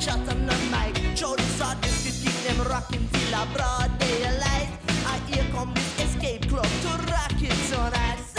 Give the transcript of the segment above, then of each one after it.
shot on the mic. Show the sort this to keep them rocking till a broad daylight. And here come this escape club to rock it, son, I say.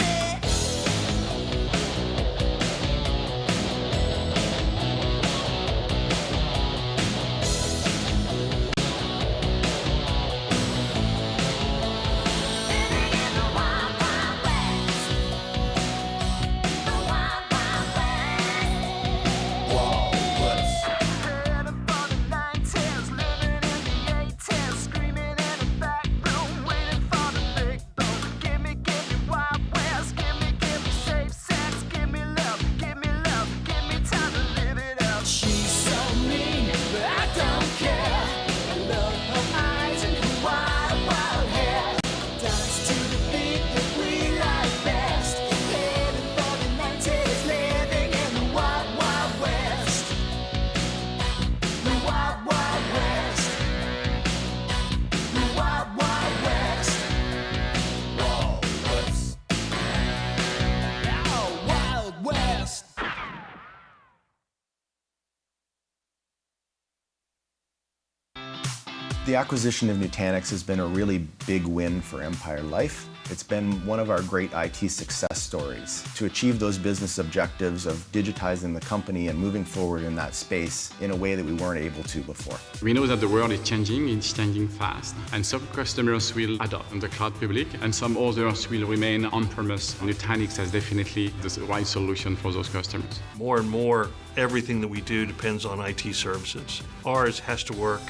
The acquisition of Nutanix has been a really big win for Empire Life. It's been one of our great IT success stories to achieve those business objectives of digitizing the company and moving forward in that space in a way that we weren't able to before. We know that the world is changing, it's changing fast, and some customers will adopt on the cloud public, and some others will remain on-premise. Nutanix has definitely the right solution for those customers. More and more, everything that we do depends on IT services. Ours has to work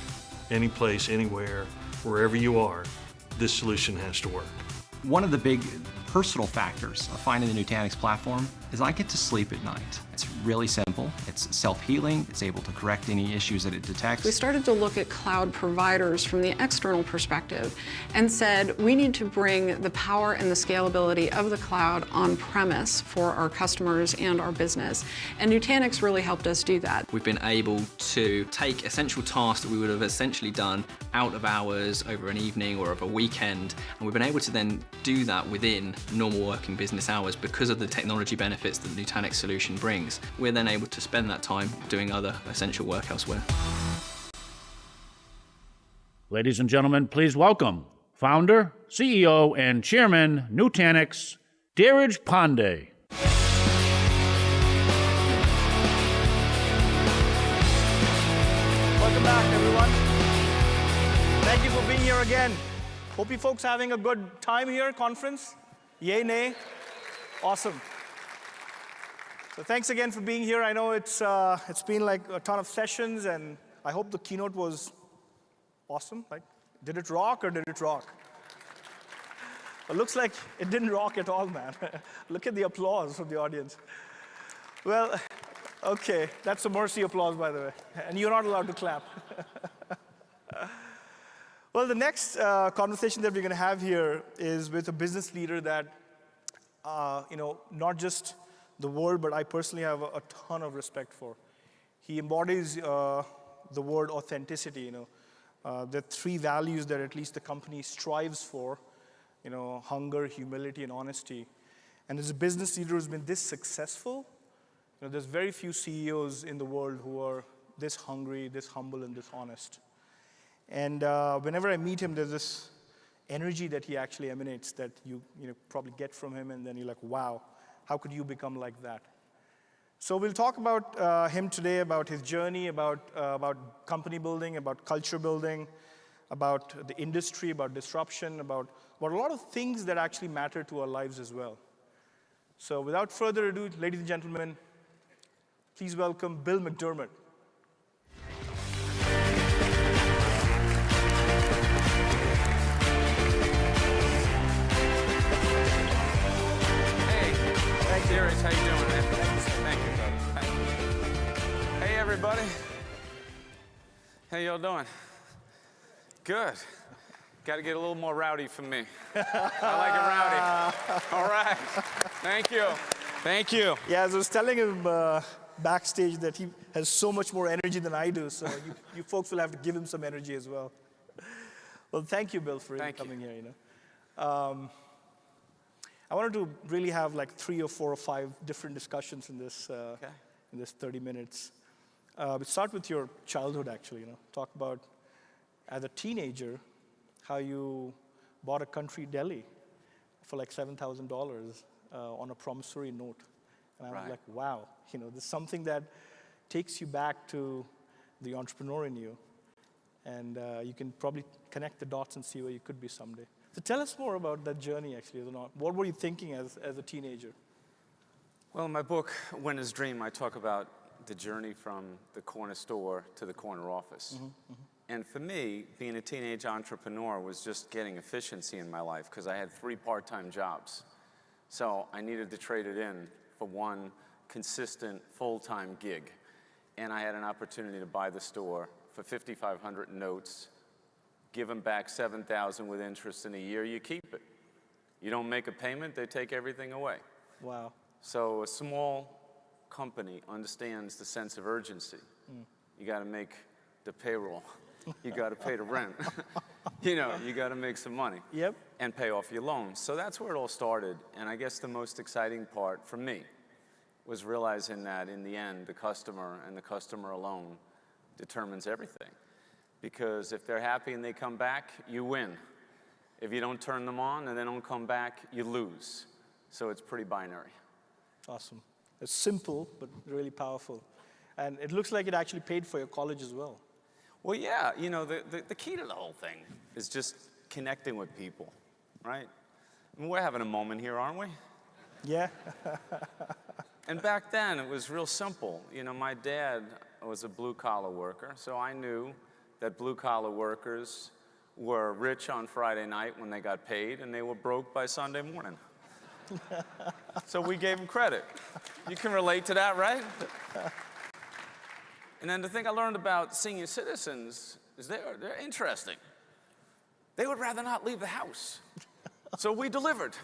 any place, anywhere, wherever you are. This solution has to work. One of the big personal factors of finding the Nutanix platform is I get to sleep at night. It's really simple. It's self-healing. It's able to correct any issues that it detects. We started to look at cloud providers from the external perspective and said we need to bring the power and the scalability of the cloud on-premise for our customers and our business. And Nutanix really helped us do that. We've been able to take essential tasks that we would have essentially done out of hours over an evening or over a weekend, and we've been able to then do that within normal working business hours because of the technology benefits that the Nutanix solution brings. We're then able to spend that time doing other essential work elsewhere. Ladies and gentlemen, please welcome founder, CEO, and chairman, Nutanix, Dheeraj Pandey. Welcome back, everyone. Thank you for being here again. Hope you folks are having a good time here at conference. Yay, nay? Awesome. So thanks again for being here. I know it's been like a ton of sessions, and I hope the keynote was awesome. Like, did it rock or did it rock? It looks like it didn't rock at all, man. Look at the applause from the audience. Well, okay, that's a mercy applause, by the way, and you're not allowed to clap. Well, the next conversation that we're going to have here is with a business leader that, not just the world, but I personally have a ton of respect for. He embodies the word authenticity. The three values that at least the company strives for, hunger, humility, and honesty. And as a business leader who's been this successful, there's very few CEOs in the world who are this hungry, this humble, and this honest. And whenever I meet him, there's this energy that he actually emanates that you probably get from him, and then you're like, wow, how could you become like that? So we'll talk about him today, about his journey, about company building, about culture building, about the industry, about disruption, about a lot of things that actually matter to our lives as well. So without further ado, ladies and gentlemen, please welcome Bill McDermott. Dheeraj, how you doing, man? Thank you, brother. Hey, everybody. How y'all doing? Good. Got to get a little more rowdy for me. I like it rowdy. All right. Thank you. Thank you. Yeah, as I was telling him backstage that he has so much more energy than I do, so you folks will have to give him some energy as well. Well, thank you, Bill, for coming here. I wanted to really have like 3 or 4 or 5 different discussions in this 30 minutes. But start with your childhood, actually. Talk about, as a teenager, how you bought a country deli for like $7,000 on a promissory note. And I was like, wow, this is something that takes you back to the entrepreneur in you. And you can probably connect the dots and see where you could be someday. So tell us more about that journey, actually. What were you thinking as a teenager? Well, in my book, Winner's Dream, I talk about the journey from the corner store to the corner office. And for me, being a teenage entrepreneur was just getting efficiency in my life because I had 3 part-time jobs. So I needed to trade it in for one consistent full-time gig. And I had an opportunity to buy the store for $5,500 notes, give them back $7,000 with interest in a year, you keep it. You don't make a payment, they take everything away. Wow. So a small company understands the sense of urgency. You got to make the payroll. You got to pay the rent. You got to make some money. Yep. And pay off your loans. So that's where it all started. And I guess the most exciting part for me was realizing that in the end, the customer and the customer alone determines everything. Because if they're happy and they come back, you win. If you don't turn them on and they don't come back, you lose. So it's pretty binary. Awesome. It's simple, but really powerful. And it looks like it actually paid for your college as well. Well, yeah, the key to the whole thing is just connecting with people, right? I mean, we're having a moment here, aren't we? Yeah. And back then, it was real simple. My dad was a blue-collar worker, so I knew that blue-collar workers were rich on Friday night when they got paid, and they were broke by Sunday morning. So we gave him credit. You can relate to that, right? And then the thing I learned about senior citizens is they're interesting. They would rather not leave the house. So we delivered.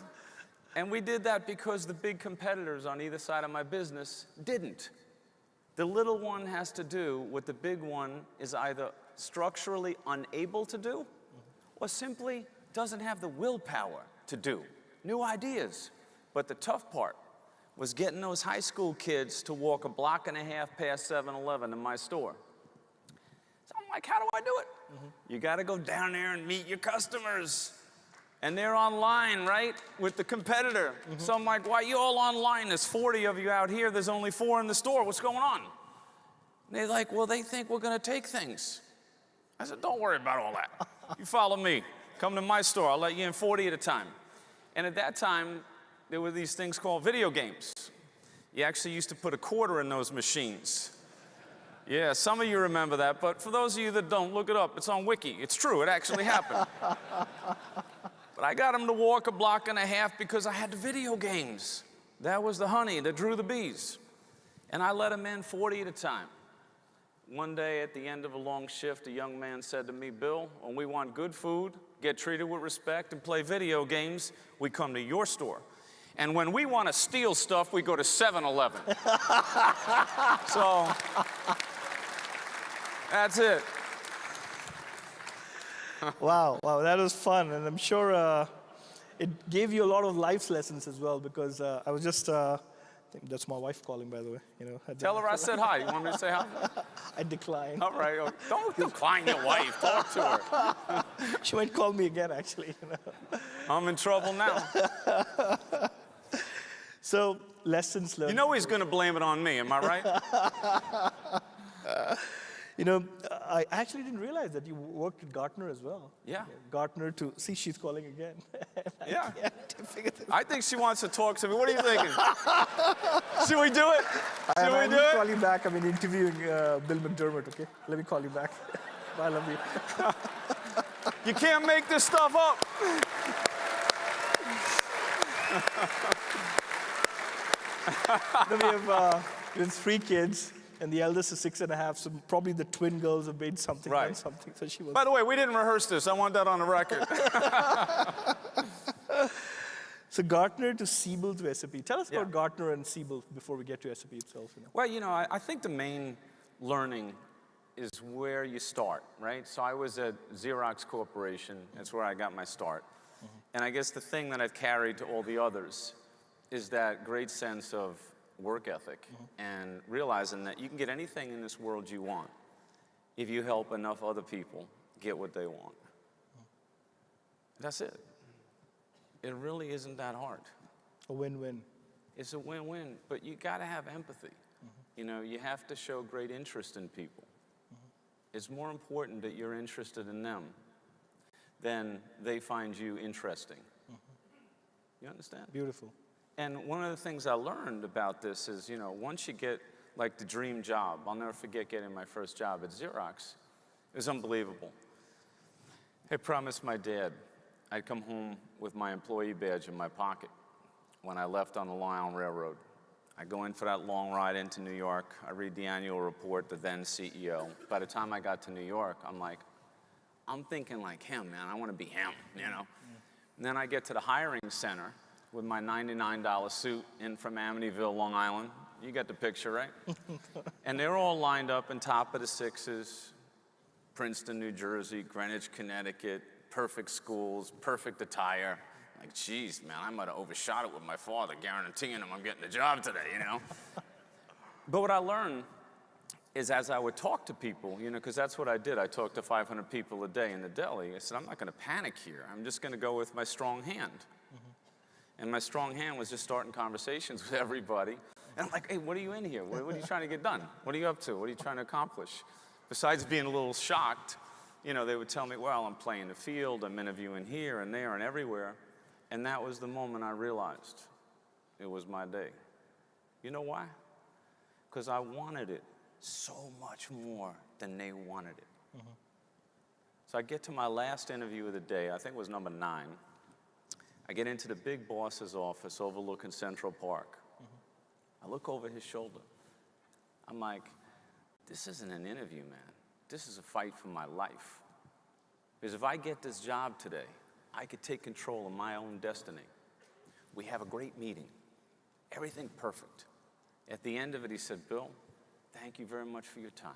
And we did that because the big competitors on either side of my business didn't. The little one has to do what the big one is either structurally unable to do or simply doesn't have the willpower to do. New ideas. But the tough part was getting those high school kids to walk a block and a half past 7-Eleven to my store. So I'm like, how do I do it? You got to go down there and meet your customers. And they're online, right, with the competitor. So I'm like, why are you all online? There's 40 of you out here. There's only 4 in the store. What's going on? And they're like, well, they think we're going to take things. I said, don't worry about all that. You follow me. Come to my store. I'll let you in 40 at a time. And at that time, there were these things called video games. You actually used to put a quarter in those machines. Yeah, some of you remember that, but for those of you that don't, look it up. It's on Wiki. It's true. It actually happened. But I got them to walk a block and a half because I had the video games. That was the honey that drew the bees. And I let them in 40 at a time. One day at the end of a long shift, a young man said to me, Bill, when we want good food, get treated with respect, and play video games, we come to your store. And when we want to steal stuff, we go to 7-Eleven. So, that's it. Wow, that was fun. And I'm sure it gave you a lot of life lessons as well, because I was just, that's my wife calling, by the way. Tell her I said hi. You want me to say hi? I declined. All right. Don't decline your wife. Talk to her. She might call me again, actually. I'm in trouble now. So, lessons learned. You know he's going to blame it on me, am I right? I actually didn't realize that you worked at Gartner as well. Yeah. Gartner to, see, she's calling again. Yeah. I think she wants to talk to me. What are you thinking? Should we do it? Should we do it? Call you back. I'm interviewing Bill McDermott, okay? Let me call you back. Bye, love you. You can't make this stuff up. We have 3 kids. And the eldest is 6.5, so probably the twin girls have made something, right. Done something. So she was. By the way, we didn't rehearse this. I want that on the record. So Gartner to Siebel to SAP. Tell us about Gartner and Siebel before we get to SAP itself. Well, I think the main learning is where you start, right? So I was at Xerox Corporation. That's where I got my start. And I guess the thing that I've carried to all the others is that great sense of work ethic, and realizing that you can get anything in this world you want if you help enough other people get what they want. That's it. It really isn't that hard. A win-win. It's a win-win, but you got to have empathy. You know, you have to show great interest in people. It's more important that you're interested in them than they find you interesting. You understand? Beautiful. And one of the things I learned about this is, you know, once you get like the dream job, I'll never forget getting my first job at Xerox. It was unbelievable. I promised my dad I'd come home with my employee badge in my pocket when I left on the Long Island Railroad. I go in for that long ride into New York. I read the annual report, the then CEO. By the time I got to New York, I'm thinking like him, man. I want to be him, you know? And then I get to the hiring center with my $99 suit in from Amityville, Long Island. You get the picture, right? And they're all lined up in top of the sixes, Princeton, New Jersey, Greenwich, Connecticut, perfect schools, perfect attire. Like, geez, man, I might have overshot it with my father, guaranteeing him I'm getting the job today, you know? But what I learned is as I would talk to people, you know, because that's what I did. I talked to 500 people a day in the deli. I said, I'm not going to panic here. I'm just going to go with my strong hand. And my strong hand was just starting conversations with everybody. And I'm like, hey, what are you in here? What are you trying to get done? What are you up to? What are you trying to accomplish? Besides being a little shocked, you know, they would tell me, well, I'm playing the field, I'm interviewing here and there and everywhere. And that was the moment I realized it was my day. You know why? Because I wanted it so much more than they wanted it. So I get to my last interview of the day, I think it was number 9. I get into the big boss's office overlooking Central Park. I look over his shoulder. I'm like, this isn't an interview, man. This is a fight for my life. Because if I get this job today, I could take control of my own destiny. We have a great meeting. Everything perfect. At the end of it, he said, Bill, thank you very much for your time.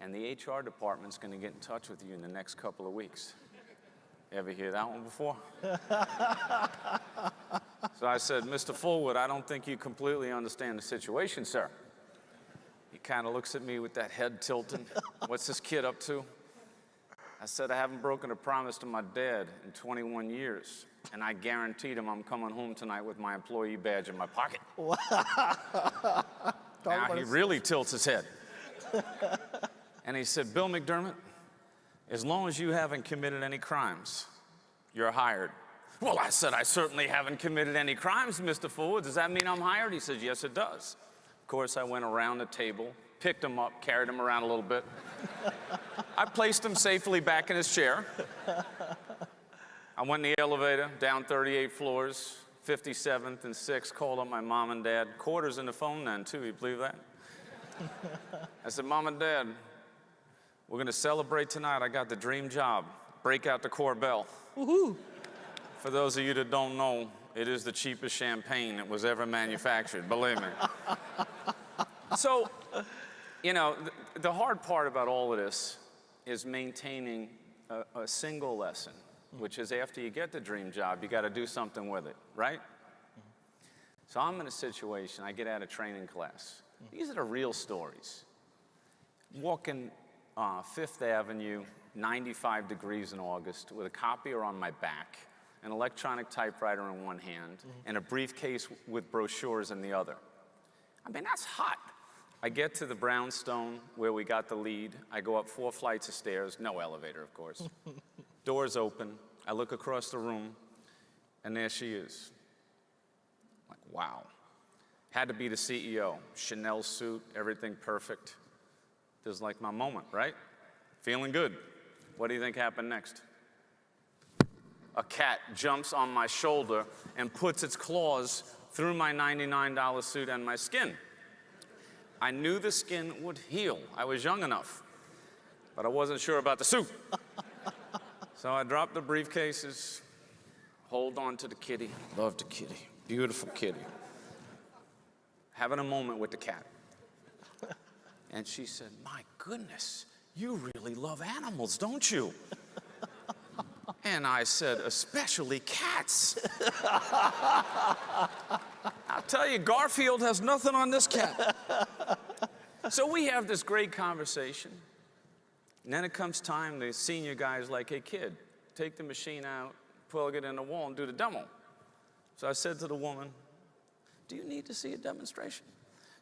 And the HR department's going to get in touch with you in the next couple of weeks. Ever hear that one before? So I said, Mr. Fullwood, I don't think you completely understand the situation, sir. He kind of looks at me with that head tilting. What's this kid up to? I said, I haven't broken a promise to my dad in 21 years. And I guaranteed him I'm coming home tonight with my employee badge in my pocket. Wow. Now he really tilts his head. And he said, Bill McDermott, as long as you haven't committed any crimes, you're hired. Well, I said, I certainly haven't committed any crimes, Mr. Fullwood. Does that mean I'm hired? He said, yes, it does. Of course, I went around the table, picked him up, carried him around a little bit. I placed him safely back in his chair. I went in the elevator, down 38 floors, 57th and 6th, called up my mom and dad. Quarters in the phone then, too. You believe that? I said, Mom and Dad, we're going to celebrate tonight. I got the dream job. Break out the Corbel. Woohoo! For those of you that don't know, it is the cheapest champagne that was ever manufactured, believe me. So, you know, the hard part about all of this is maintaining a single lesson, which is after you get the dream job, you got to do something with it, right? So I'm in a situation, I get out of training class. These are the real stories. Walking Fifth Avenue, 95 degrees in August, with a copier on my back, an electronic typewriter in one hand, and a briefcase with brochures in the other. I mean, that's hot. I get to the brownstone where we got the lead. I go up 4 flights of stairs, no elevator, of course. Doors open. I look across the room, and there she is. Like, wow. Had to be the CEO. Chanel suit, everything perfect. This is like my moment, right? Feeling good. What do you think happened next? A cat jumps on my shoulder and puts its claws through my $99 suit and my skin. I knew the skin would heal. I was young enough, but I wasn't sure about the suit. So I dropped the briefcases, hold on to the kitty. Love the kitty. Beautiful kitty. Having a moment with the cat. And she said, my goodness, you really love animals, don't you? And I said, especially cats. I'll tell you, Garfield has nothing on this cat. So we have this great conversation. And then it comes time, the senior guy's like, hey, kid, take the machine out, plug it in the wall, and do the demo. So I said to the woman, do you need to see a demonstration?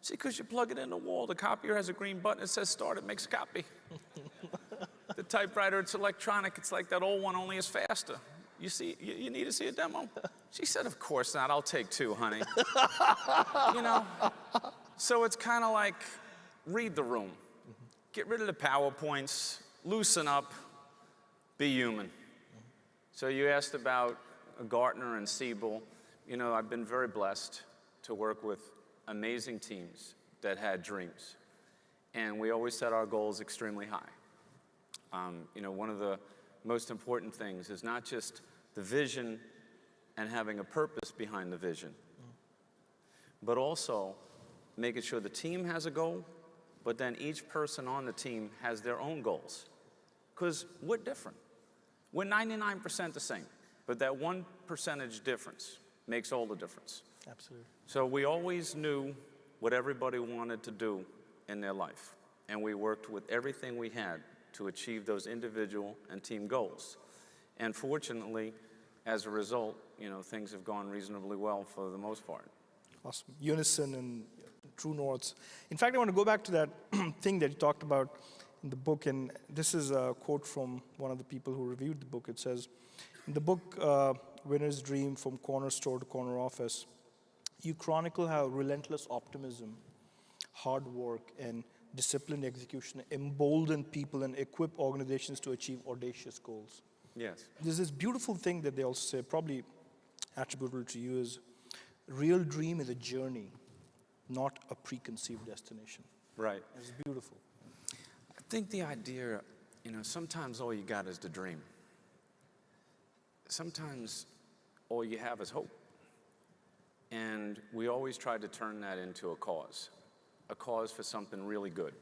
See, because you plug it in the wall, the copier has a green button that says start, it makes a copy. The typewriter, it's electronic, it's like that old one, only it's faster. You see, you need to see a demo? She said, of course not, I'll take two, honey. You know, so it's kind of like, read the room. Get rid of the PowerPoints, loosen up, be human. So you asked about Gartner and Siebel. You know, I've been very blessed to work with amazing teams that had dreams. And we always set our goals extremely high. You know, one of the most important things is not just the vision and having a purpose behind the vision, but also making sure the team has a goal, but then each person on the team has their own goals. Because we're different. We're 99% the same, but that 1% difference makes all the difference. Absolutely. So we always knew what everybody wanted to do in their life, and we worked with everything we had to achieve those individual and team goals. And fortunately, as a result, you know, things have gone reasonably well for the most part. Awesome. Unison and true norths. In fact, I want to go back to that thing that you talked about in the book, and this is a quote from one of the people who reviewed the book. It says, in the book, Winner's Dream from Corner Store to Corner Office, you chronicle how relentless optimism, hard work, and disciplined execution embolden people and equip organizations to achieve audacious goals. Yes. There's this beautiful thing that they also say, probably attributable to you, is real dream is a journey, not a preconceived destination. Right. It's beautiful. I think the idea, you know, sometimes all you got is the dream. Sometimes all you have is hope. And we always try to turn that into a cause for something really good.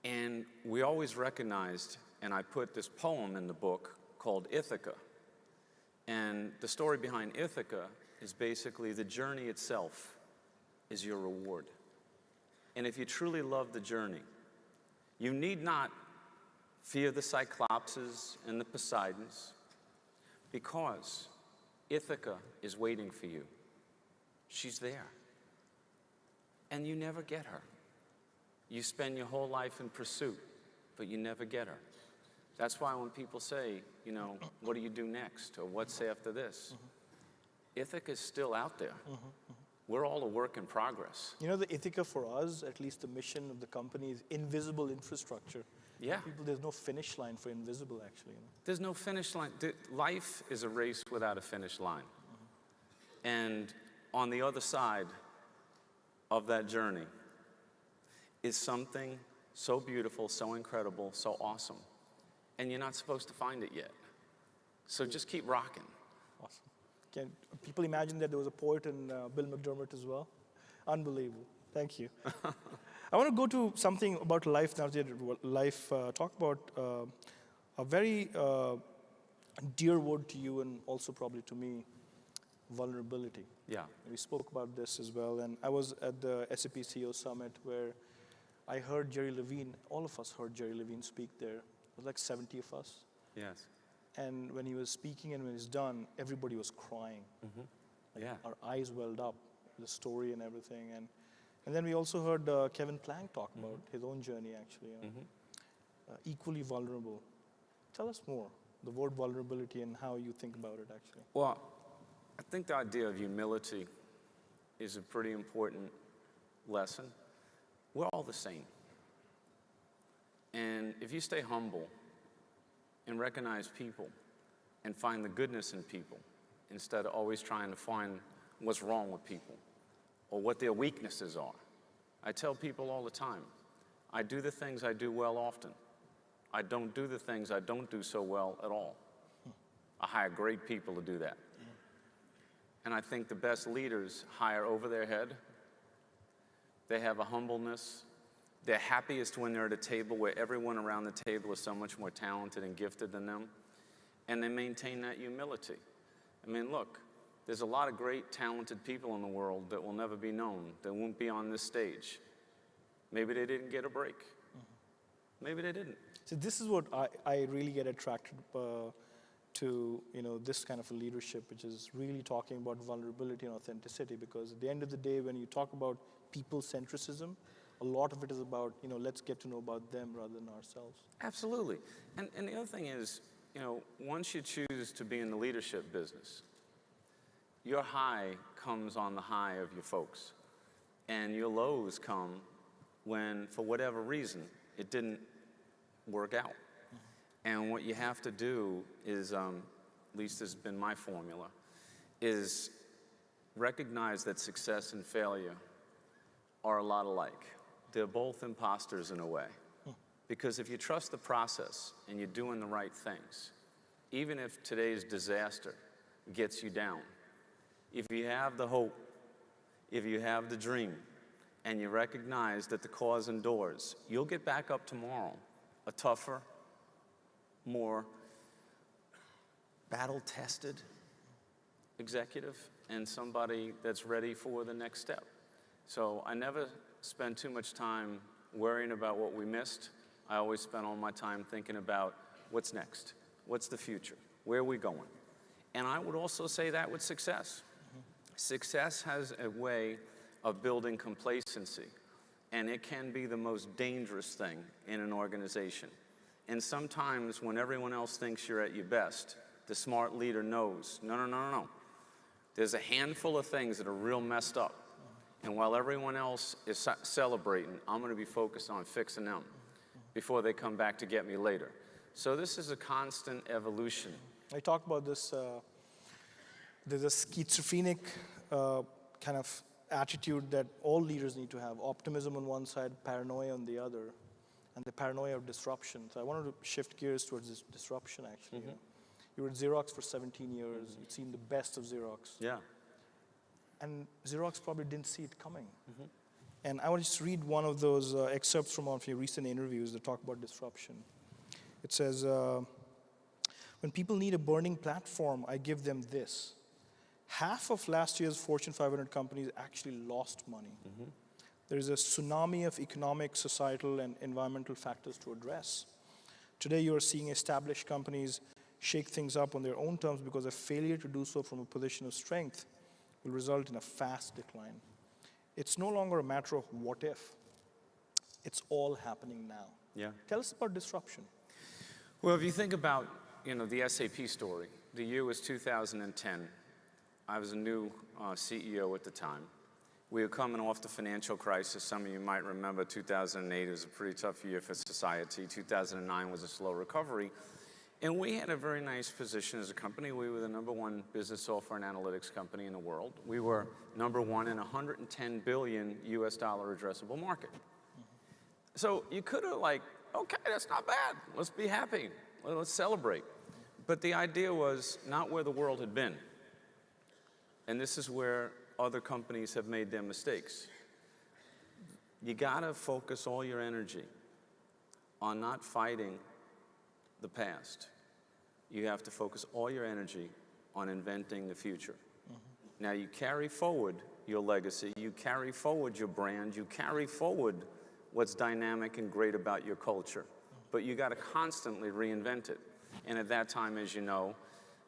And we always recognized, and I put this poem in the book called Ithaca. And the story behind Ithaca is basically the journey itself is your reward. And if you truly love the journey, you need not fear the Cyclopses and the Poseidons, because Ithaca is waiting for you. She's there. And you never get her. You spend your whole life in pursuit, but you never get her. That's why when people say, you know, what do you do next? Or what's after this? Ithaca's still out there. We're all a work in progress. You know, the Ithaca for us, at least the mission of the company, is invisible infrastructure. Yeah. People, there's no finish line for invisible, actually. You know? There's no finish line. Life is a race without a finish line. And on the other side of that journey is something so beautiful, so incredible, so awesome. And you're not supposed to find it yet. So just keep rocking. Awesome. Can people imagine that there was a poet in Bill McDermott as well? Unbelievable. Thank you. I want to go to something about life now. Talk about a very dear word to you and also probably to me, vulnerability. Yeah. We spoke about this as well. And I was at the SAP CEO Summit where I heard Jerry Levine, all of us heard Jerry Levine speak there. It was like 70 of us. Yes. And when he was speaking and when he's done, everybody was crying. Like Yeah. Our eyes welled up, the story and everything. And then we also heard Kevin Plank talk about his own journey, actually. You know, equally vulnerable. Tell us more, the word vulnerability and how you think about it, actually. Well, I think the idea of humility is a pretty important lesson. We're all the same. And if you stay humble and recognize people and find the goodness in people instead of always trying to find what's wrong with people or what their weaknesses are. I tell people all the time, I do the things I do well often. I don't do the things I don't do so well at all. I hire great people to do that. And I think the best leaders hire over their head. They have a humbleness. They're happiest when they're at a table where everyone around the table is so much more talented and gifted than them. And they maintain that humility. I mean, look, there's a lot of great, talented people in the world that will never be known, that won't be on this stage. Maybe they didn't get a break. Maybe they didn't. So this is what I really get attracted to, this kind of a leadership, which is really talking about vulnerability and authenticity, because at the end of the day, when you talk about people-centricism, a lot of it is about, let's get to know about them rather than ourselves. Absolutely. And the other thing is, once you choose to be in the leadership business, your high comes on the high of your folks. And your lows come when, for whatever reason, it didn't work out. And what you have to do is, at least this has been my formula, is recognize that success and failure are a lot alike. They're both imposters in a way. Because if you trust the process and you're doing the right things, even if today's disaster gets you down, if you have the hope, if you have the dream, and you recognize that the cause endures, you'll get back up tomorrow a tougher, more battle-tested executive and somebody that's ready for the next step. So I never spend too much time worrying about what we missed. I always spend all my time thinking about what's next, what's the future, where are we going? And I would also say that with success. Success has a way of building complacency, and it can be the most dangerous thing in an organization. And sometimes when everyone else thinks you're at your best, the smart leader knows, no. There's a handful of things that are real messed up. And while everyone else is celebrating, I'm going to be focused on fixing them before they come back to get me later. So this is a constant evolution. I talk about this, there's a schizophrenic kind of attitude that all leaders need to have. Optimism on one side, paranoia on the other, and the paranoia of disruption. So I wanted to shift gears towards this disruption, actually. You were at Xerox for 17 years. You've seen the best of Xerox. Yeah. And Xerox probably didn't see it coming. And I want to just read one of those excerpts from one of your recent interviews that talk about disruption. It says, when people need a burning platform, I give them this. Half of last year's Fortune 500 companies actually lost money. There is a tsunami of economic, societal, and environmental factors to address. Today, you are seeing established companies shake things up on their own terms because a failure to do so from a position of strength will result in a fast decline. It's no longer a matter of what if. It's all happening now. Yeah. Tell us about disruption. Well, if you think about, the SAP story, the year was 2010. I was a new CEO at the time. We were coming off the financial crisis. Some of you might remember 2008 was a pretty tough year for society. 2009 was a slow recovery. And we had a very nice position as a company. We were the #1 business software and analytics company in the world. We were #1 in a $110 billion US addressable market. So you could have okay, that's not bad. Let's be happy. Let's celebrate. But the idea was not where the world had been. And this is where other companies have made their mistakes. You gotta focus all your energy on not fighting the past. You have to focus all your energy on inventing the future. Now you carry forward your legacy, you carry forward your brand, you carry forward what's dynamic and great about your culture, but you gotta constantly reinvent it. And at that time, as you know,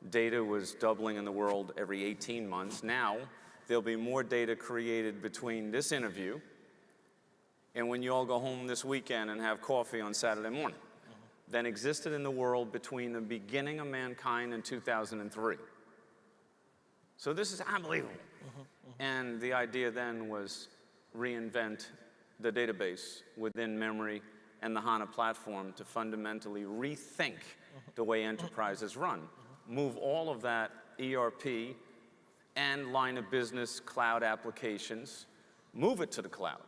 data was doubling in the world every 18 months. Now, there'll be more data created between this interview and when you all go home this weekend and have coffee on Saturday morning than existed in the world between the beginning of mankind and 2003. So this is unbelievable. And the idea then was reinvent the database within memory and the HANA platform to fundamentally rethink the way enterprises run. Move all of that ERP and line of business cloud applications, move it to the cloud.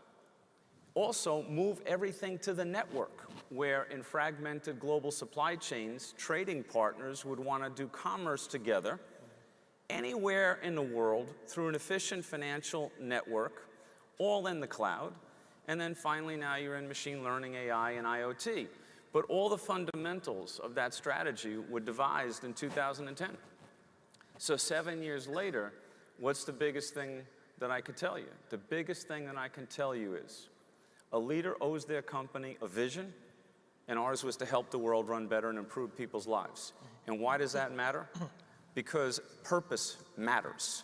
Also, move everything to the network, where in fragmented global supply chains, trading partners would want to do commerce together anywhere in the world through an efficient financial network, all in the cloud. And then finally, now you're in machine learning, AI, and IoT. But all the fundamentals of that strategy were devised in 2010. So 7 years later, What's the biggest thing that I could tell you? The biggest thing that I can tell you is a leader owes their company a vision, and ours was to help the world run better and improve people's lives. And why does that matter? Because purpose matters.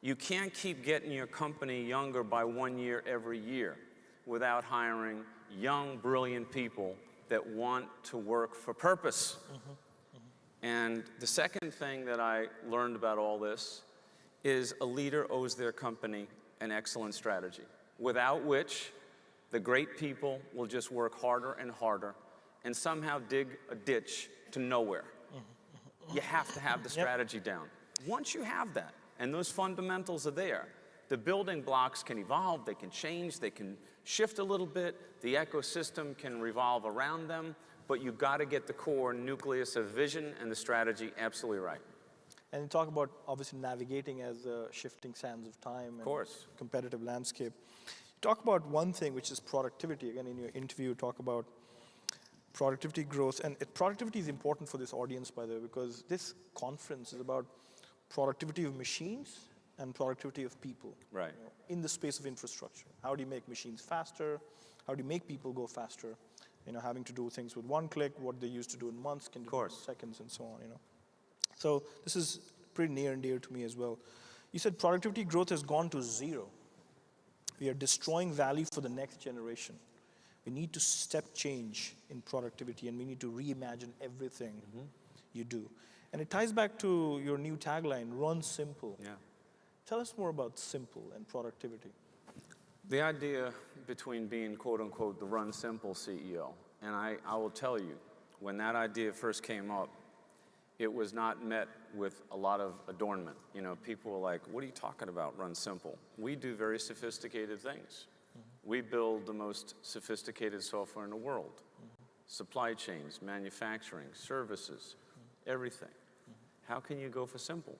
You can't keep getting your company younger by 1 year every year without hiring young, brilliant people that want to work for purpose. And the second thing that I learned about all this is a leader owes their company an excellent strategy, without which the great people will just work harder and harder and somehow dig a ditch to nowhere. You have to have the strategy down. Once you have that, and those fundamentals are there, the building blocks can evolve, they can change, they can shift a little bit, the ecosystem can revolve around them, but you've got to get the core nucleus of vision and the strategy absolutely right. And you talk about obviously navigating as the shifting sands of time and competitive landscape. You talk about one thing, which is productivity. Again, in your interview, you talk about productivity growth. And productivity is important for this audience, by the way, because this conference is about productivity of machines and productivity of people. Right. You know, in the space of infrastructure. How do you make machines faster? How do you make people go faster? You know, having to do things with one click, what they used to do in months can do in seconds and so on, you know. So this is pretty near and dear to me as well. You said productivity growth has gone to zero. We are destroying value for the next generation. We need to step change in productivity, and we need to reimagine everything you do. And it ties back to your new tagline, run simple. Yeah. Tell us more about simple and productivity. The idea between being, quote unquote, the run simple CEO, and I will tell you, when that idea first came up, it was not met with a lot of adornment. You know, people were like, what are you talking about, run simple? We do very sophisticated things. We build the most sophisticated software in the world. Supply chains, manufacturing, services, everything. How can you go for simple?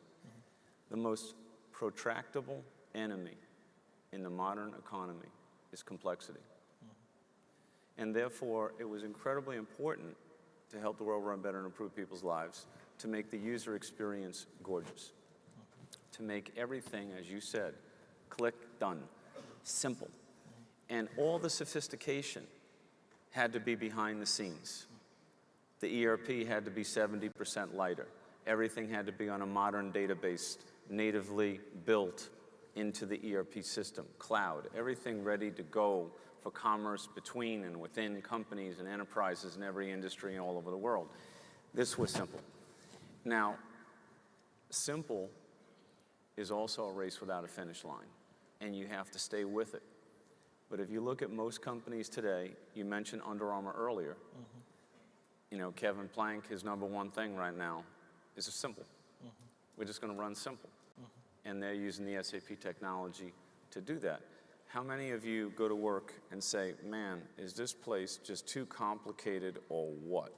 The most protractable enemy in the modern economy is complexity. And therefore, it was incredibly important to help the world run better and improve people's lives, to make the user experience gorgeous, to make everything, as you said, click, done, simple. And all the sophistication had to be behind the scenes. The ERP had to be 70% lighter. Everything had to be on a modern database, natively built into the ERP system, cloud, everything ready to go for commerce between and within companies and enterprises in every industry and all over the world. This was simple. Now, simple is also a race without a finish line, and you have to stay with it. But if you look at most companies today, you mentioned Under Armour earlier, you know, Kevin Plank, his #1 thing right now is a simple. We're just going to run simple. And they're using the SAP technology to do that. How many of you go to work and say, man, is this place just too complicated or what?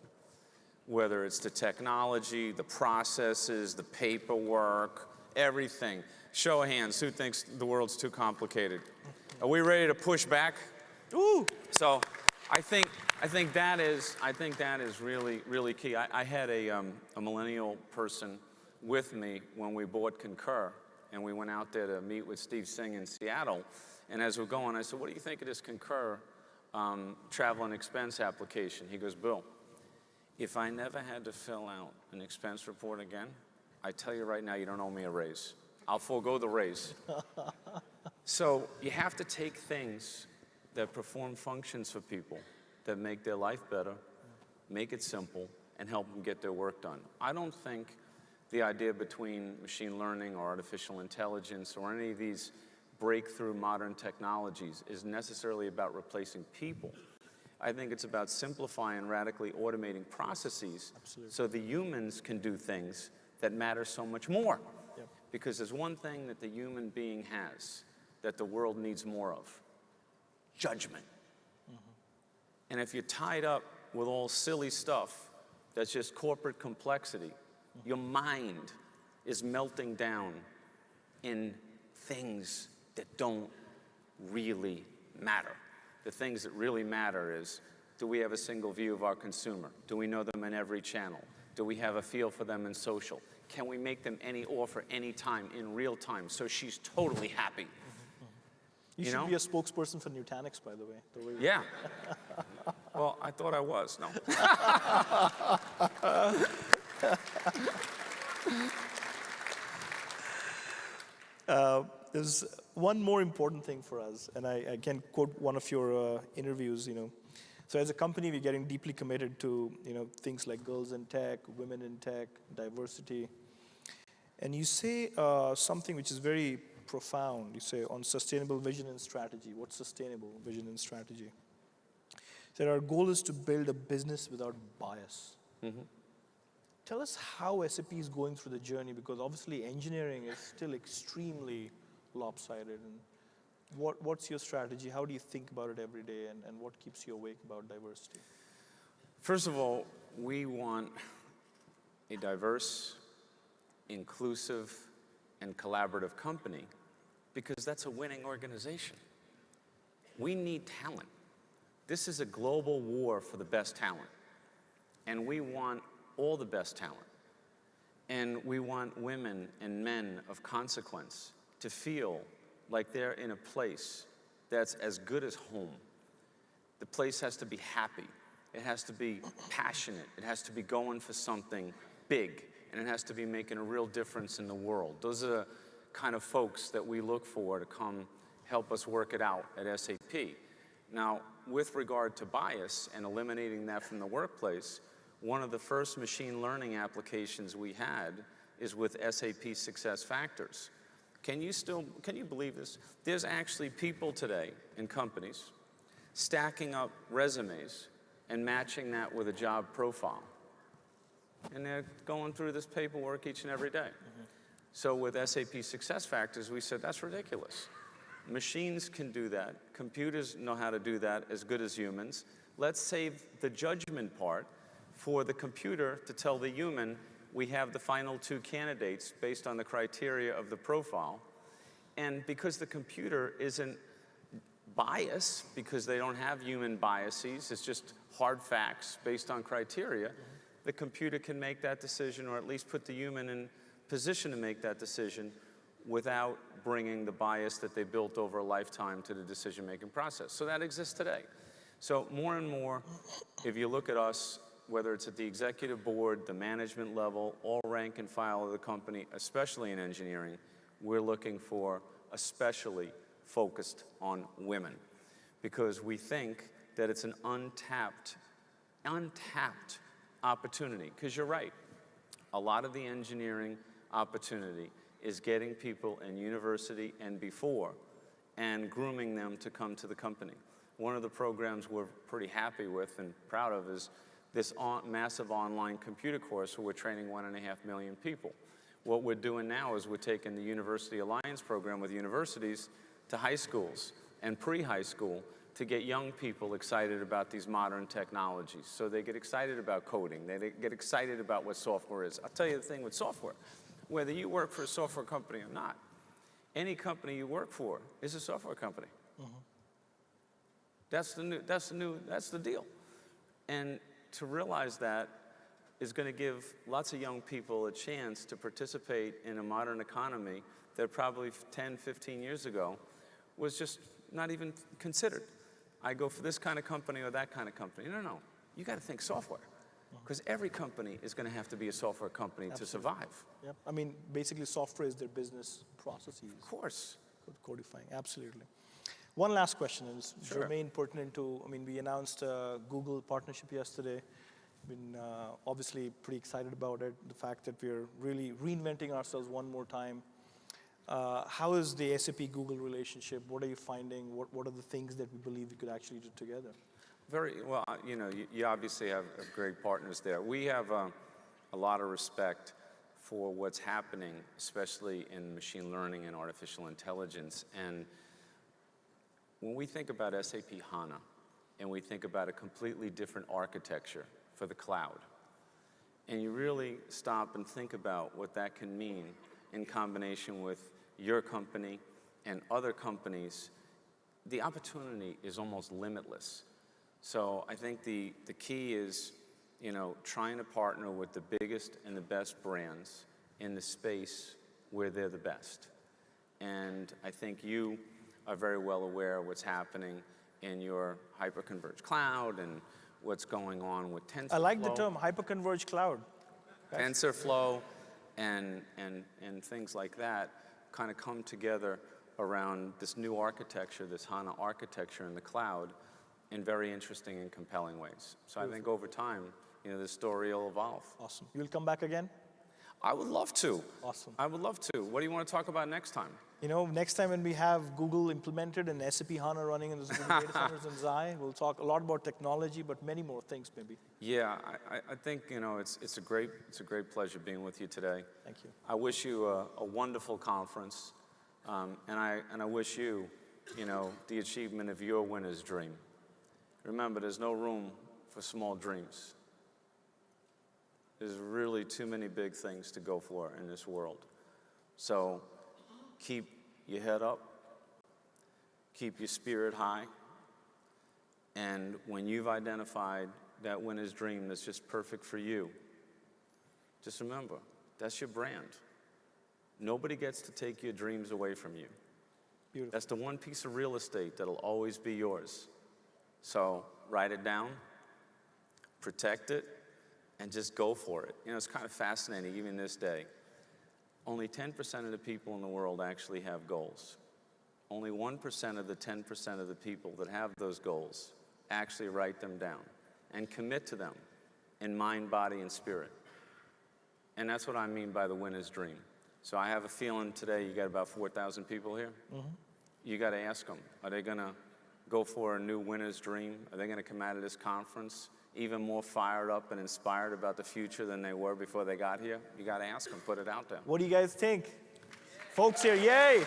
Whether it's the technology, the processes, the paperwork, everything. Show of hands, who thinks the world's too complicated? Are we ready to push back? Ooh! So I think that is really, really key. I had a millennial person with me when we bought Concur, and we went out there to meet with Steve Singh in Seattle. And as we're going, I said, what do you think of this Concur travel and expense application? He goes, Bill, if I never had to fill out an expense report again, I tell you right now, you don't owe me a raise. I'll forego the raise. So you have to take things that perform functions for people, that make their life better, make it simple, and help them get their work done. I don't think the idea between machine learning or artificial intelligence or any of these breakthrough modern technologies is necessarily about replacing people. I think it's about simplifying, radically automating processes so the humans can do things that matter so much more. Yep. Because there's one thing that the human being has that the world needs more of: judgment. And if you're tied up with all silly stuff that's just corporate complexity, your mind is melting down in things that don't really matter. The things that really matter is, do we have a single view of our consumer? Do we know them in every channel? Do we have a feel for them in social? Can we make them any offer anytime in real time so she's totally happy? You should be a spokesperson for Nutanix, by the way. Yeah. Well, I thought I was. No. There's one more important thing for us, and I can quote one of your interviews. So as a company, we're getting deeply committed to things like girls in tech, women in tech, diversity. And you say something which is very profound. You say on sustainable vision and strategy. What's sustainable vision and strategy? That our goal is to build a business without bias. Mm-hmm. Tell us how SAP is going through the journey, because obviously engineering is still extremely lopsided. And what's your strategy? How do you think about it every day, and what keeps you awake about diversity? First of all, we want a diverse, inclusive, and collaborative company because that's a winning organization. We need talent. This is a global war for the best talent. And we want all the best talent. And we want women and men of consequence to feel like they're in a place that's as good as home. The place has to be happy. It has to be passionate. It has to be going for something big. And it has to be making a real difference in the world. Those are the kind of folks that we look for to come help us work it out at SAP. Now, with regard to bias and eliminating that from the workplace, one of the first machine learning applications we had is with SAP SuccessFactors. Can you believe this? There's actually people today in companies stacking up resumes and matching that with a job profile. And they're going through this paperwork each and every day. Mm-hmm. So with SAP SuccessFactors, we said, that's ridiculous. Machines can do that. Computers know how to do that as good as humans. Let's save the judgment part for the computer to tell the human, we have the final two candidates based on the criteria of the profile. And because the computer isn't biased, because they don't have human biases, it's just hard facts based on criteria, the computer can make that decision, or at least put the human in position to make that decision without bringing the bias that they built over a lifetime to the decision-making process. So that exists today. So more and more, if you look at us, whether it's at the executive board, the management level, all rank and file of the company, especially in engineering, we're looking for especially focused on women, because we think that it's an untapped opportunity. Because you're right, a lot of the engineering opportunity is getting people in university and before and grooming them to come to the company. One of the programs we're pretty happy with and proud of is this massive online computer course where we're training 1.5 million people. What we're doing now is we're taking the University Alliance program with universities to high schools and pre-high school to get young people excited about these modern technologies. So they get excited about coding. They get excited about what software is. I'll tell you the thing with software. Whether you work for a software company or not, any company you work for is a software company. Mm-hmm. That's the deal. And to realize that is going to give lots of young people a chance to participate in a modern economy that probably 10, 15 years ago was just not even considered. I go for this kind of company or that kind of company. No. You got to think software. Because every company is going to have to be a software company to survive. Yep. I mean, basically, software is their business processes. Of course. Codifying, absolutely. One last question, and it's sure. remain pertinent to, we announced a Google partnership yesterday. Been obviously pretty excited about it. The fact that we're really reinventing ourselves one more time. How is the SAP Google relationship? What are you finding? What are the things that we believe we could actually do together? Very well, you obviously have great partners there. We have a lot of respect for what's happening, especially in machine learning and artificial intelligence. And when we think about SAP HANA, and we think about a completely different architecture for the cloud, and you really stop and think about what that can mean in combination with your company and other companies, the opportunity is almost limitless. So I think the key is trying to partner with the biggest and the best brands in the space where they're the best. And I think you are very well aware of what's happening in your hyperconverged cloud and what's going on with TensorFlow. I like the term hyperconverged cloud. TensorFlow and things like that kind of come together around this new architecture, this HANA architecture in the cloud, in very interesting and compelling ways. So I think over time, this story will evolve. Awesome. You'll come back again? I would love to. Awesome. I would love to. What do you want to talk about next time? Next time when we have Google implemented and SAP HANA running in those Google data centers in Xi, we'll talk a lot about technology, but many more things maybe. Yeah, I think it's a great pleasure being with you today. Thank you. I wish you a wonderful conference, and I wish you, the achievement of your winner's dream. Remember, there's no room for small dreams. There's really too many big things to go for in this world. So keep your head up, keep your spirit high, and when you've identified that winner's dream that's just perfect for you, just remember, that's your brand. Nobody gets to take your dreams away from you. Beautiful. That's the one piece of real estate that'll always be yours. So write it down, protect it, and just go for it. It's kind of fascinating, even this day. Only 10% of the people in the world actually have goals. Only 1% of the 10% of the people that have those goals actually write them down and commit to them in mind, body, and spirit. And that's what I mean by the winner's dream. So I have a feeling today you got about 4,000 people here. Mm-hmm. You got to ask them, are they going to go for a new winner's dream? Are they going to come out of this conference even more fired up and inspired about the future than they were before they got here? You got to ask them, put it out there. What do you guys think? Folks here, yay!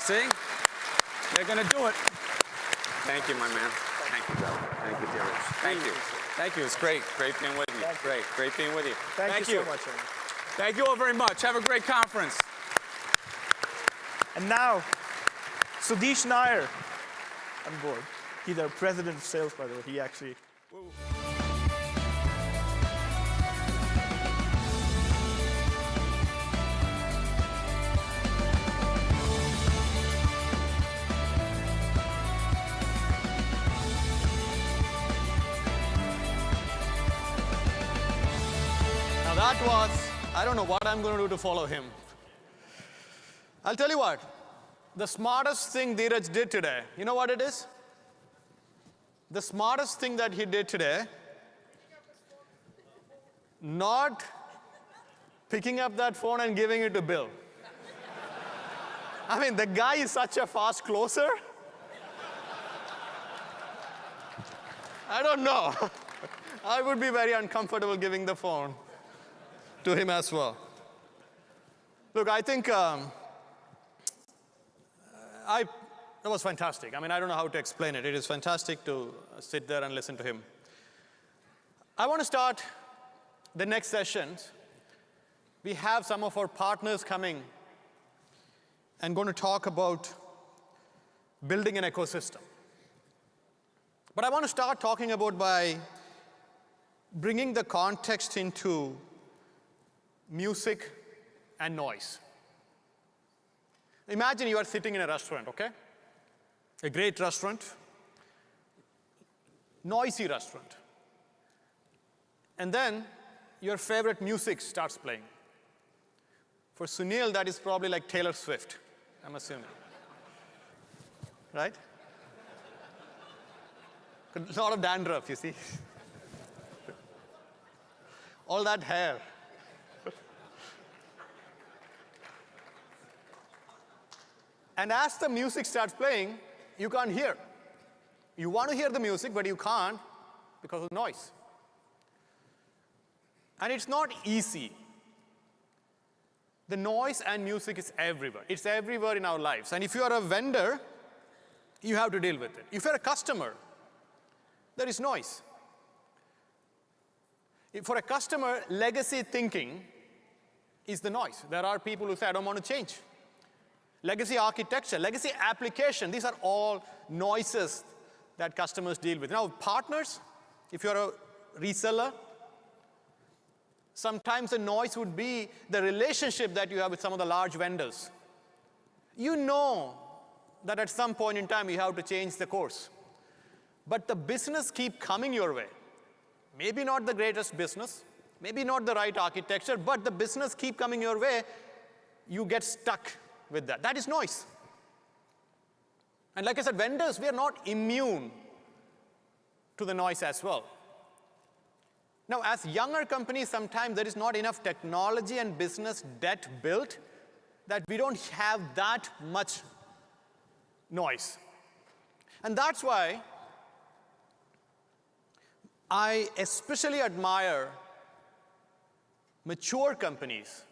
See? They're going to do it. Thank you, my man. Thank you, Bill. Thank you, dear Rich. Thank you. Thank you. It's great. Great being with you. Great being with you. Thank you so much, Aaron. Thank you all very much. Have a great conference. And now, Sudhish Nair on board. He's our president of sales, by the way. He actually... Now that was, I don't know what I'm going to do to follow him. I'll tell you what, the smartest thing Dheeraj did today, you know what it is? The smartest thing that he did today, not picking up that phone and giving it to Bill. I mean, the guy is such a fast closer. I don't know. I would be very uncomfortable giving the phone to him as well. Look, I think that was fantastic. I mean, I don't know how to explain it. It is fantastic to sit there and listen to him. I want to start the next sessions. We have some of our partners coming and going to talk about building an ecosystem. But I want to start talking about by bringing the context into music and noise. Imagine you are sitting in a restaurant, okay? A great restaurant, noisy restaurant. And then your favorite music starts playing. For Sunil, that is probably like Taylor Swift, I'm assuming. Right? A lot of dandruff, you see. All that hair. And as the music starts playing, you can't hear. You want to hear the music, but you can't because of noise. And it's not easy. The noise and music is everywhere. It's everywhere in our lives. And if you are a vendor, you have to deal with it. If you're a customer, there is noise. For a customer, legacy thinking is the noise. There are people who say, I don't want to change. Legacy architecture, legacy application, these are all noises that customers deal with. Now, partners, if you're a reseller, Sometimes the noise would be the relationship that you have with some of the large vendors. You know that at some point in time you have to change the course. But the business keep coming your way. Maybe not the greatest business, maybe not the right architecture, but the business keep coming your way, you get stuck with that. That is noise. And like I said, vendors, we are not immune to the noise as well. Now, as younger companies, sometimes there is not enough technology and business debt built that we don't have that much noise. And that's why I especially admire mature companies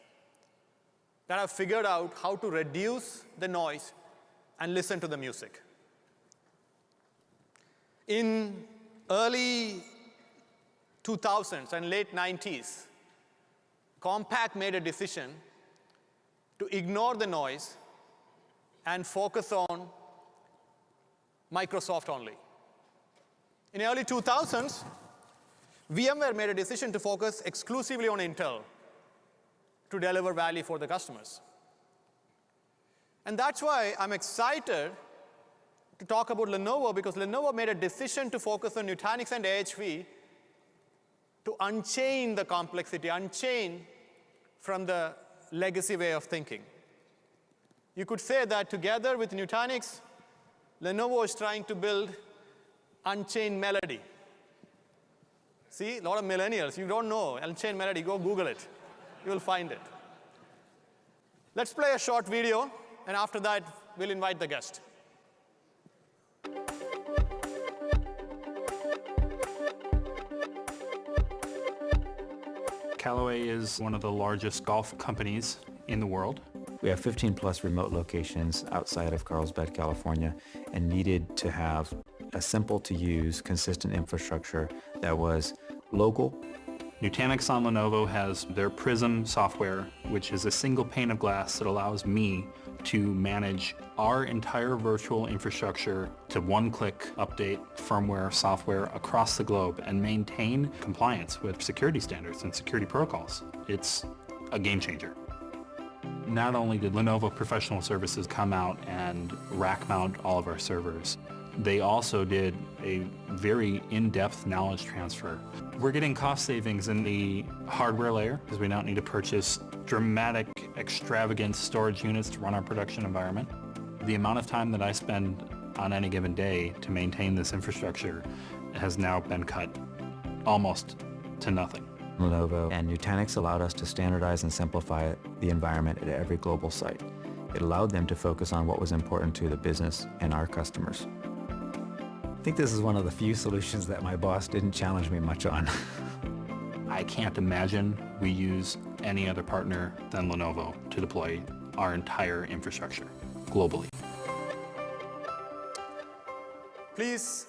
that have figured out how to reduce the noise and listen to the music. In early 2000s and late 90s, Compaq made a decision to ignore the noise and focus on Microsoft only. In the early 2000s, VMware made a decision to focus exclusively on Intel to deliver value for the customers. And that's why I'm excited to talk about Lenovo, because Lenovo made a decision to focus on Nutanix and AHV to unchain the complexity, unchain from the legacy way of thinking. You could say that together with Nutanix, Lenovo is trying to build Unchained Melody. See, a lot of millennials, you don't know Unchained Melody, go Google it. You will find it. Let's play a short video, and after that, we'll invite the guest. Callaway is one of the largest golf companies in the world. We have 15 plus remote locations outside of Carlsbad, California, and needed to have a simple to use, consistent infrastructure that was local. Nutanix on Lenovo has their Prism software, which is a single pane of glass that allows me to manage our entire virtual infrastructure to one-click update firmware, software across the globe and maintain compliance with security standards and security protocols. It's a game changer. Not only did Lenovo Professional Services come out and rack mount all of our servers, they also did a very in-depth knowledge transfer. We're getting cost savings in the hardware layer because we don't need to purchase dramatic, extravagant storage units to run our production environment. The amount of time that I spend on any given day to maintain this infrastructure has now been cut almost to nothing. Lenovo and Nutanix allowed us to standardize and simplify the environment at every global site. It allowed them to focus on what was important to the business and our customers. I think this is one of the few solutions that my boss didn't challenge me much on. I can't imagine we use any other partner than Lenovo to deploy our entire infrastructure globally. Please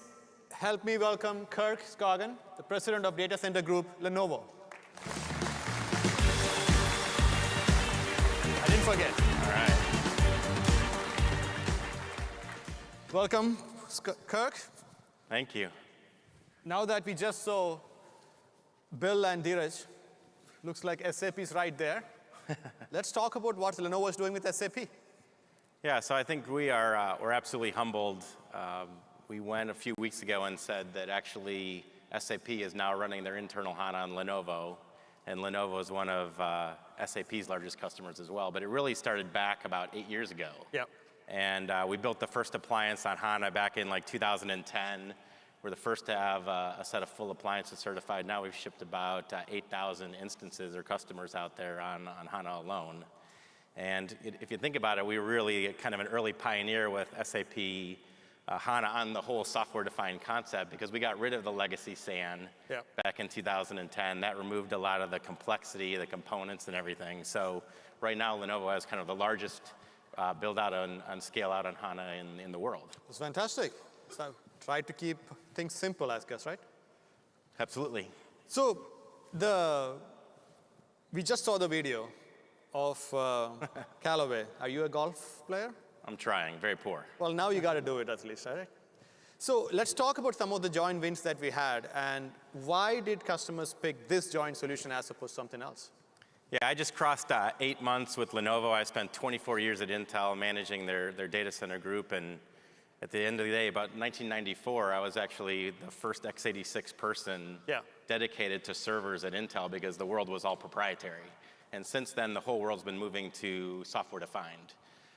help me welcome Kirk Scoggin, the president of Data Center Group, Lenovo. I didn't forget. All right. Welcome, Kirk. Thank you. Now that we just saw Bill and Dheeraj, looks like SAP's right there. Let's talk about what Lenovo is doing with SAP. Yeah, so I think we're absolutely humbled. We went a few weeks ago and said that actually SAP is now running their internal HANA on Lenovo, and Lenovo is one of SAP's largest customers as well. But it really started back about 8 years ago. Yep. And we built the first appliance on HANA back in like 2010. We're the first to have a set of full appliances certified. Now we've shipped about 8,000 instances or customers out there on HANA alone. And if you think about it, we were really kind of an early pioneer with SAP HANA on the whole software-defined concept, because we got rid of the legacy SAN back in 2010. That removed a lot of the complexity, the components and everything. So right now Lenovo has kind of the largest build out on scale out on HANA in the world. It's fantastic. So try to keep things simple, I guess, right? Absolutely. So we just saw the video of Callaway. Are you a golf player? I'm trying, very poor. Well, now you got to do it at least, right? So let's talk about some of the joint wins that we had, and why did customers pick this joint solution as opposed to something else? Yeah, I just crossed 8 months with Lenovo. I spent 24 years at Intel managing their data center group, and at the end of the day, about 1994, I was actually the first x86 person dedicated to servers at Intel because the world was all proprietary. And since then, the whole world's been moving to software-defined.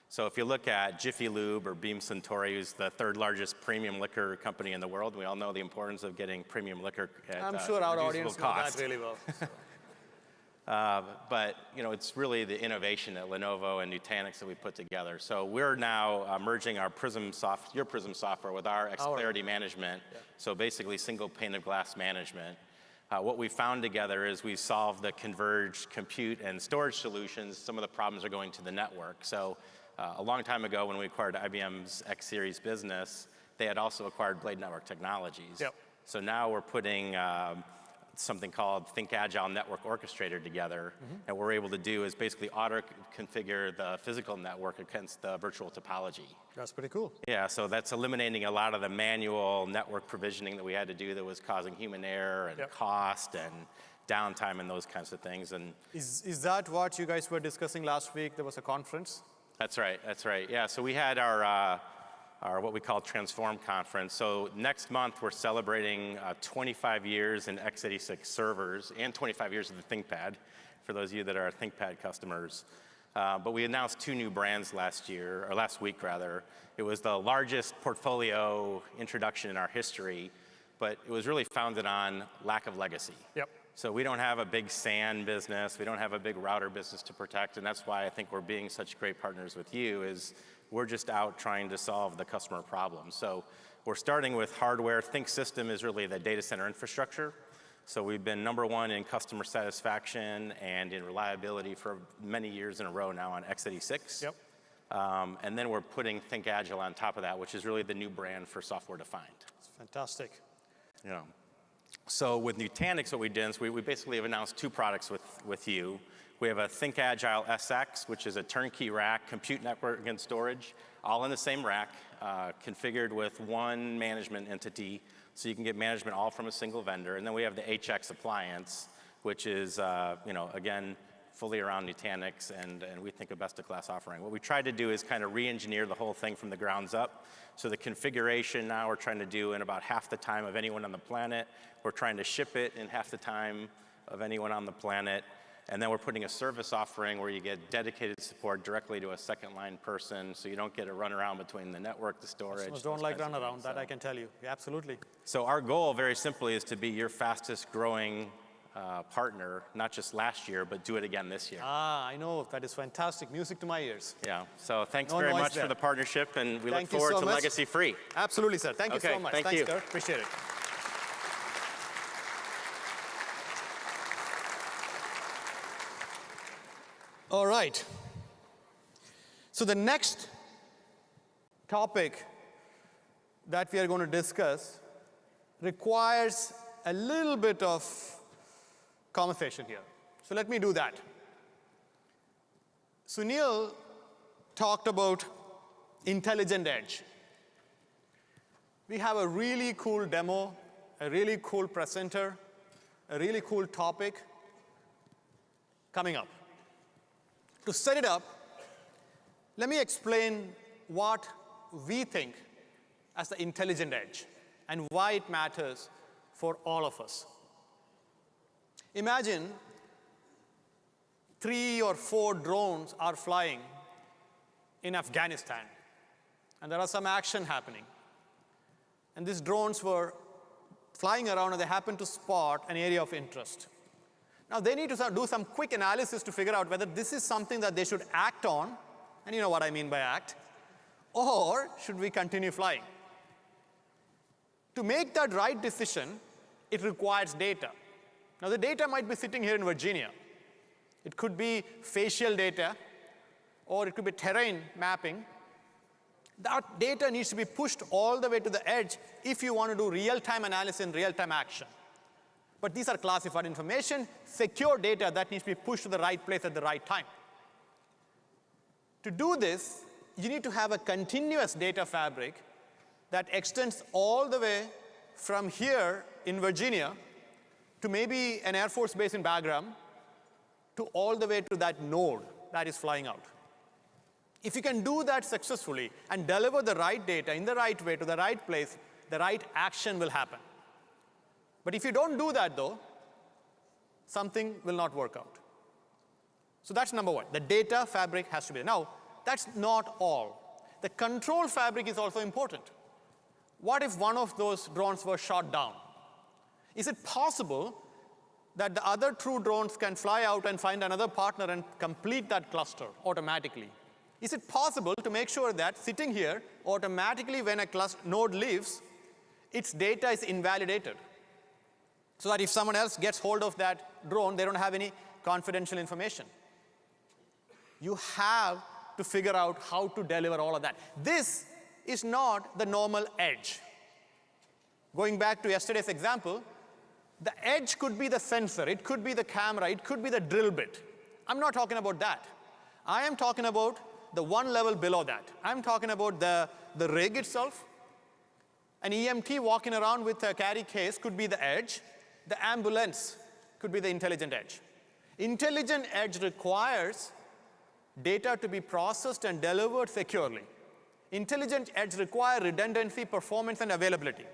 So if you look at Jiffy Lube or Beam Suntory, who's the third largest premium liquor company in the world, we all know the importance of getting premium liquor at I'm sure our audience knows cost. that really well. But it's really the innovation at Lenovo and Nutanix that we put together. So we're now merging your Prism software with our Xclarity management. So basically single pane of glass management. What we found together is we solved the converged compute and storage solutions. Some of the problems are going to the network. So a long time ago when we acquired IBM's X Series business, they had also acquired Blade Network Technologies. So now we're putting something called Think Agile Network Orchestrator together. And what we're able to do is basically auto-configure the physical network against the virtual topology. That's pretty cool. Yeah, so that's eliminating a lot of the manual network provisioning that we had to do that was causing human error and cost and downtime and those kinds of things. And is that what you guys were discussing last week? There was a conference? That's right, that's right. Yeah, so we had our what we call Transform conference. So next month, we're celebrating 25 years in x86 servers and 25 years of the ThinkPad, for those of you that are ThinkPad customers. But we announced 2 new brands last week rather. It was the largest portfolio introduction in our history, but it was really founded on lack of legacy. So we don't have a big SAN business, we don't have a big router business to protect, and that's why I think we're being such great partners with you, is we're just out trying to solve the customer problem. So we're starting with hardware. ThinkSystem is really the data center infrastructure. So we've been #1 in customer satisfaction and in reliability for many years in a row now on x86. And then we're putting Think Agile on top of that, which is really the new brand for software defined. It's fantastic. Yeah. So with Nutanix, what we did is we basically have announced 2 products with you. We have a Think Agile SX, which is a turnkey rack, compute network and storage, all in the same rack, configured with one management entity, so you can get management all from a single vendor. And then we have the HX appliance, which is, again, fully around Nutanix, and we think a best-of-class offering. What we tried to do is kind of re-engineer the whole thing from the grounds up. So the configuration now we're trying to do in about half the time of anyone on the planet. We're trying to ship it in half the time of anyone on the planet. And then we're putting a service offering where you get dedicated support directly to a second-line person, so you don't get a runaround between the network, the storage. Customers don't like runaround, that I can tell you. Yeah, absolutely. So our goal, very simply, is to be your fastest-growing partner, not just last year, but do it again this year. I know. That is fantastic. Music to my ears. Yeah. So thanks very much for the partnership, and we look forward to Legacy Free. Absolutely, sir. Thank you so much. Thank you. Thanks, Kurt. Appreciate it. All right. So the next topic that we are going to discuss requires a little bit of conversation here. So let me do that. Sunil talked about intelligent edge. We have a really cool demo, a really cool presenter, a really cool topic coming up. To set it up, let me explain what we think as the intelligent edge and why it matters for all of us. Imagine 3 or 4 drones are flying in Afghanistan, and there are some action happening. And these drones were flying around, and they happened to spot an area of interest. Now, they need to do some quick analysis to figure out whether this is something that they should act on, and you know what I mean by act, or should we continue flying? To make that right decision, it requires data. Now, the data might be sitting here in Virginia. It could be facial data, or it could be terrain mapping. That data needs to be pushed all the way to the edge if you want to do real-time analysis and real-time action. But these are classified information, secure data that needs to be pushed to the right place at the right time. To do this, you need to have a continuous data fabric that extends all the way from here in Virginia to maybe an Air Force base in Bagram to all the way to that node that is flying out. If you can do that successfully and deliver the right data in the right way to the right place, the right action will happen. But if you don't do that, though, something will not work out. So that's number one. The data fabric has to be there. Now, that's not all. The control fabric is also important. What if one of those drones were shot down? Is it possible that the other true drones can fly out and find another partner and complete that cluster automatically? Is it possible to make sure that sitting here, automatically when a node leaves, its data is invalidated? So that if someone else gets hold of that drone, they don't have any confidential information. You have to figure out how to deliver all of that. This is not the normal edge. Going back to yesterday's example, the edge could be the sensor, it could be the camera, it could be the drill bit. I'm not talking about that. I am talking about the one level below that. I'm talking about the rig itself. An EMT walking around with a carry case could be the edge. The ambulance could be the intelligent edge. Intelligent edge requires data to be processed and delivered securely. Intelligent edge requires redundancy, performance, and availability.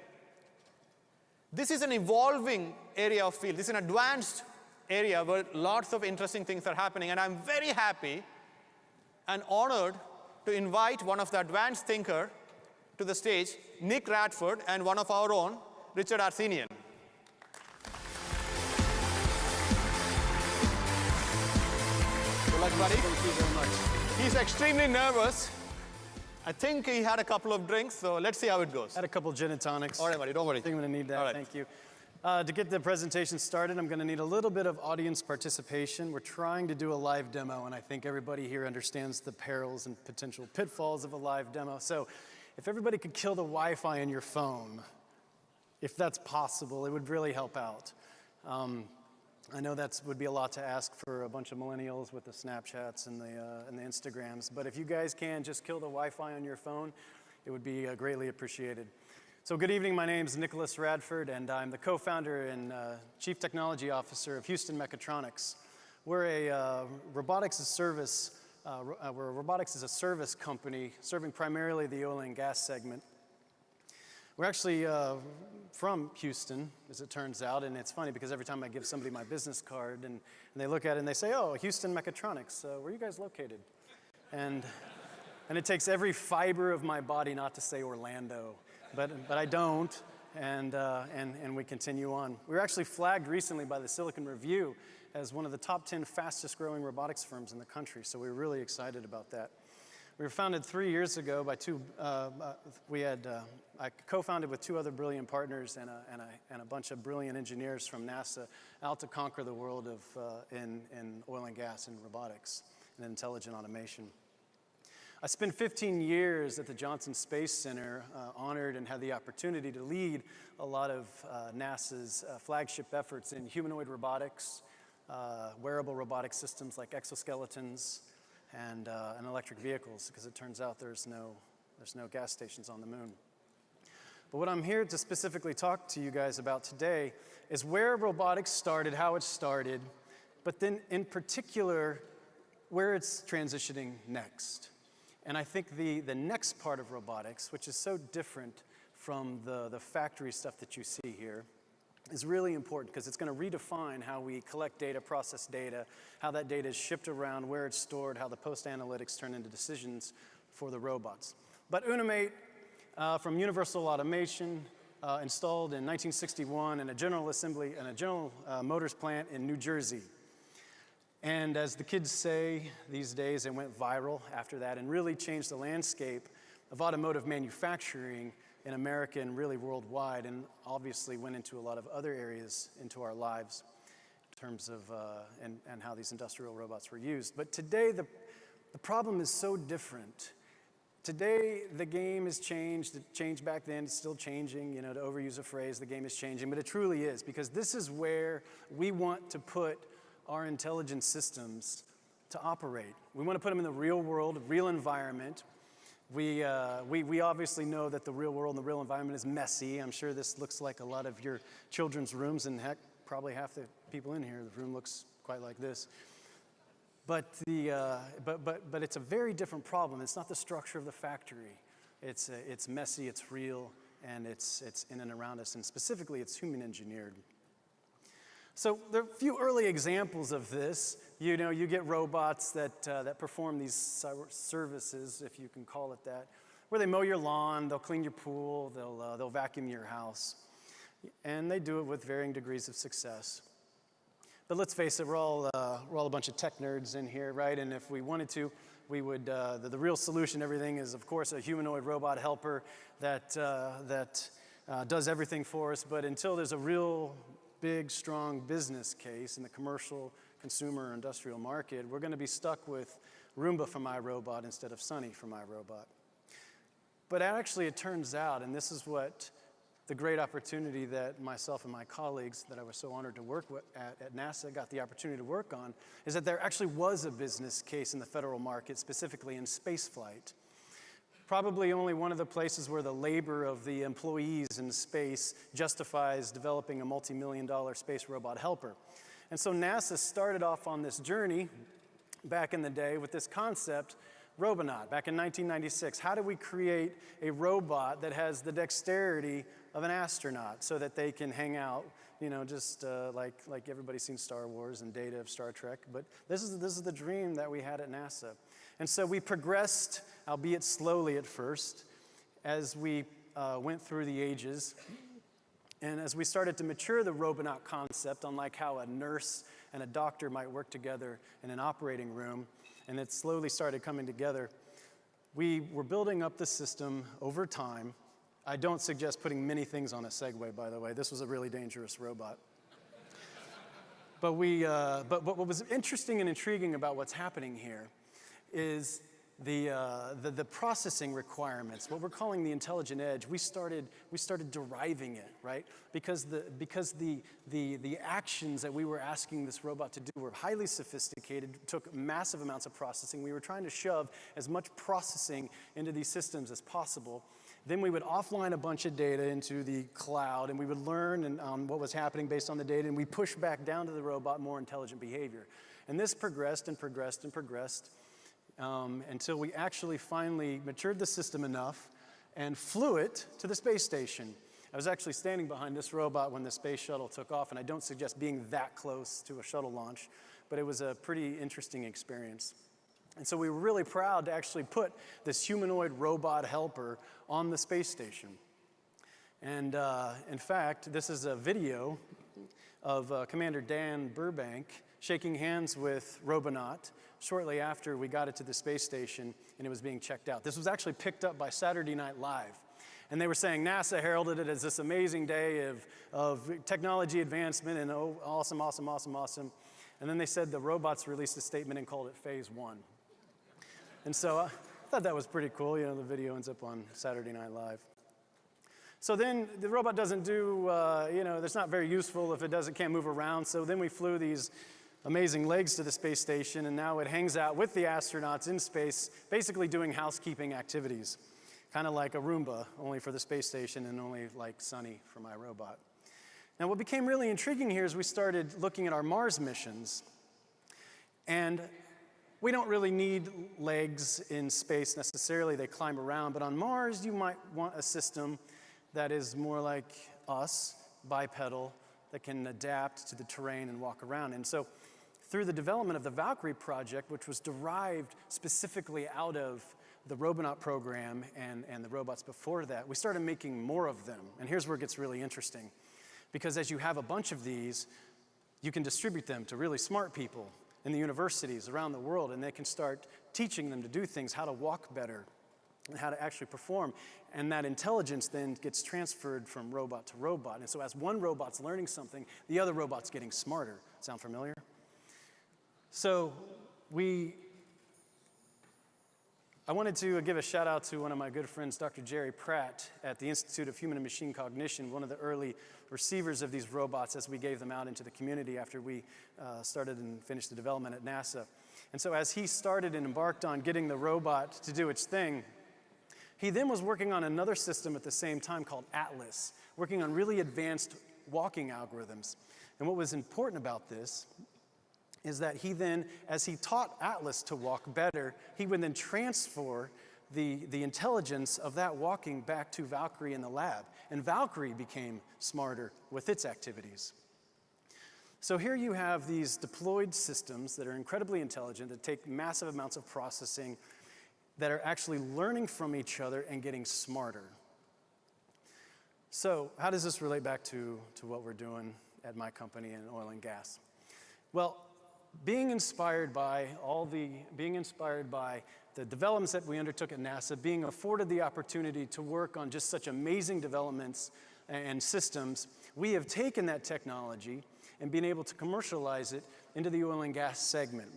This is an evolving area of field. This is an advanced area where lots of interesting things are happening, and I'm very happy and honored to invite one of the advanced thinkers to the stage, Nick Radford, and one of our own, Richard Arsenian. Good luck, buddy. Thank you very much. He's extremely nervous. I think he had a couple of drinks, so let's see how it goes. Had a couple gin and tonics. All right, buddy, don't worry. I think I'm going to need that. All right. Thank you. To get the presentation started, I'm going to need a little bit of audience participation. We're trying to do a live demo, and I think everybody here understands the perils and potential pitfalls of a live demo. So if everybody could kill the Wi-Fi in your phone, if that's possible, it would really help out. I know that would be a lot to ask for a bunch of millennials with the Snapchats and the Instagrams, but if you guys can just kill the Wi-Fi on your phone, it would be greatly appreciated. So good evening, my name is Nicholas Radford, and I'm the co-founder and Chief Technology Officer of Houston Mechatronics. We're a robotics as a service company serving primarily the oil and gas segment. We're actually from Houston, as it turns out, and it's funny because every time I give somebody my business card and they look at it and they say, oh, Houston Mechatronics, where are you guys located? And it takes every fiber of my body not to say Orlando, but I don't, and we continue on. We were actually flagged recently by the Silicon Review as one of the top 10 fastest growing robotics firms in the country, so we're really excited about that. We were founded 3 years ago by I co-founded with two other brilliant partners and a bunch of brilliant engineers from NASA out to conquer the world in oil and gas and robotics and intelligent automation. I spent 15 years at the Johnson Space Center, honored and had the opportunity to lead a lot of NASA's flagship efforts in humanoid robotics, wearable robotic systems like exoskeletons, and electric vehicles, because it turns out there's no gas stations on the moon. But what I'm here to specifically talk to you guys about today is where robotics started, how it started, but then in particular, where it's transitioning next. And I think the next part of robotics, which is so different from the factory stuff that you see here, is really important because it's going to redefine how we collect data, process data, how that data is shipped around, where it's stored, how the post-analytics turn into decisions for the robots. But Unimate, from Universal Automation, installed in 1961 in a General Motors plant in New Jersey. And as the kids say these days, it went viral after that and really changed the landscape of automotive manufacturing in America and really worldwide, and obviously went into a lot of other areas into our lives in terms of and how these industrial robots were used. But today, the problem is so different. Today, the game has changed. It changed back then. It's still changing. To overuse a phrase, the game is changing. But it truly is, because this is where we want to put our intelligence systems to operate. We want to put them in the real world, real environment. We obviously know that the real world and the real environment is messy. I'm sure this looks like a lot of your children's rooms, and heck, probably half the people in here, the room looks quite like this. But it's a very different problem. It's not the structure of the factory. It's messy, it's real, and it's in and around us, and specifically it's human engineered. So there are a few early examples of this. You know, you get robots that perform these services, if you can call it that, where they mow your lawn, they'll clean your pool, they'll vacuum your house, and they do it with varying degrees of success. But let's face it, we're all a bunch of tech nerds in here, right? And if we wanted to, we would. The real solution to everything is, of course, a humanoid robot helper that does everything for us. But until there's a real big, strong business case in the commercial, consumer, or industrial market, we're going to be stuck with Roomba for my robot instead of Sunny for my robot. But actually, it turns out, and this is what the great opportunity that myself and my colleagues that I was so honored to work with at NASA got the opportunity to work on, is that there actually was a business case in the federal market, specifically in spaceflight. Probably only one of the places where the labor of the employees in space justifies developing a multi-million-dollar space robot helper. And so NASA started off on this journey back in the day with this concept, Robonaut, back in 1996. How do we create a robot that has the dexterity of an astronaut so that they can hang out, you know, just like everybody's seen Star Wars and Data of Star Trek. But this is the dream that we had at NASA. And so we progressed, albeit slowly at first, as we went through the ages. And as we started to mature the Robonaut concept, unlike how a nurse and a doctor might work together in an operating room, and it slowly started coming together, we were building up the system over time. I don't suggest putting many things on a Segway, by the way. This was a really dangerous robot. But what was interesting and intriguing about what's happening here is the processing requirements, what we're calling the intelligent edge. We started deriving it, right? Because the actions that we were asking this robot to do were highly sophisticated, took massive amounts of processing. We were trying to shove as much processing into these systems as possible. Then we would offline a bunch of data into the cloud, and we would learn what was happening based on the data, and we push back down to the robot more intelligent behavior. And this progressed and progressed and progressed until we actually finally matured the system enough and flew it to the space station. I was actually standing behind this robot when the space shuttle took off, and I don't suggest being that close to a shuttle launch, but it was a pretty interesting experience. And so we were really proud to actually put this humanoid robot helper on the space station. And in fact, this is a video of Commander Dan Burbank shaking hands with Robonaut shortly after we got it to the space station and it was being checked out. This was actually picked up by Saturday Night Live. And they were saying NASA heralded it as this amazing day of technology advancement and oh, awesome, awesome, awesome, awesome. And then they said the robots released a statement and called it Phase 1. And so I thought that was pretty cool. You know, the video ends up on Saturday Night Live. So then the robot doesn't do, it's not very useful if it can't move around. So then we flew these amazing legs to the space station, and now it hangs out with the astronauts in space, basically doing housekeeping activities. Kind of like a Roomba, only for the space station and only like Sunny for my robot. Now what became really intriguing here is we started looking at our Mars missions. And we don't really need legs in space necessarily, they climb around, but on Mars you might want a system that is more like us, bipedal, that can adapt to the terrain and walk around. And so through the development of the Valkyrie project, which was derived specifically out of the Robonaut program and the robots before that, we started making more of them. And here's where it gets really interesting. Because as you have a bunch of these, you can distribute them to really smart people in the universities around the world, and they can start teaching them to do things, how to walk better, and how to actually perform. And that intelligence then gets transferred from robot to robot. And so as one robot's learning something, the other robot's getting smarter. Sound familiar? So I wanted to give a shout out to one of my good friends, Dr. Jerry Pratt at the Institute of Human and Machine Cognition, one of the early receivers of these robots as we gave them out into the community after we started and finished the development at NASA. And so as he started and embarked on getting the robot to do its thing, He then was working on another system at the same time called Atlas, working on really advanced walking algorithms. And what was important about this is that he then, as he taught Atlas to walk better, he would then transfer the intelligence of that walking back to Valkyrie in the lab. And Valkyrie became smarter with its activities. So here you have these deployed systems that are incredibly intelligent, that take massive amounts of processing, that are actually learning from each other and getting smarter. So how does this relate back to what we're doing at my company in oil and gas? Well, being inspired by the developments that we undertook at NASA, being afforded the opportunity to work on just such amazing developments and systems, we have taken that technology and been able to commercialize it into the oil and gas segment.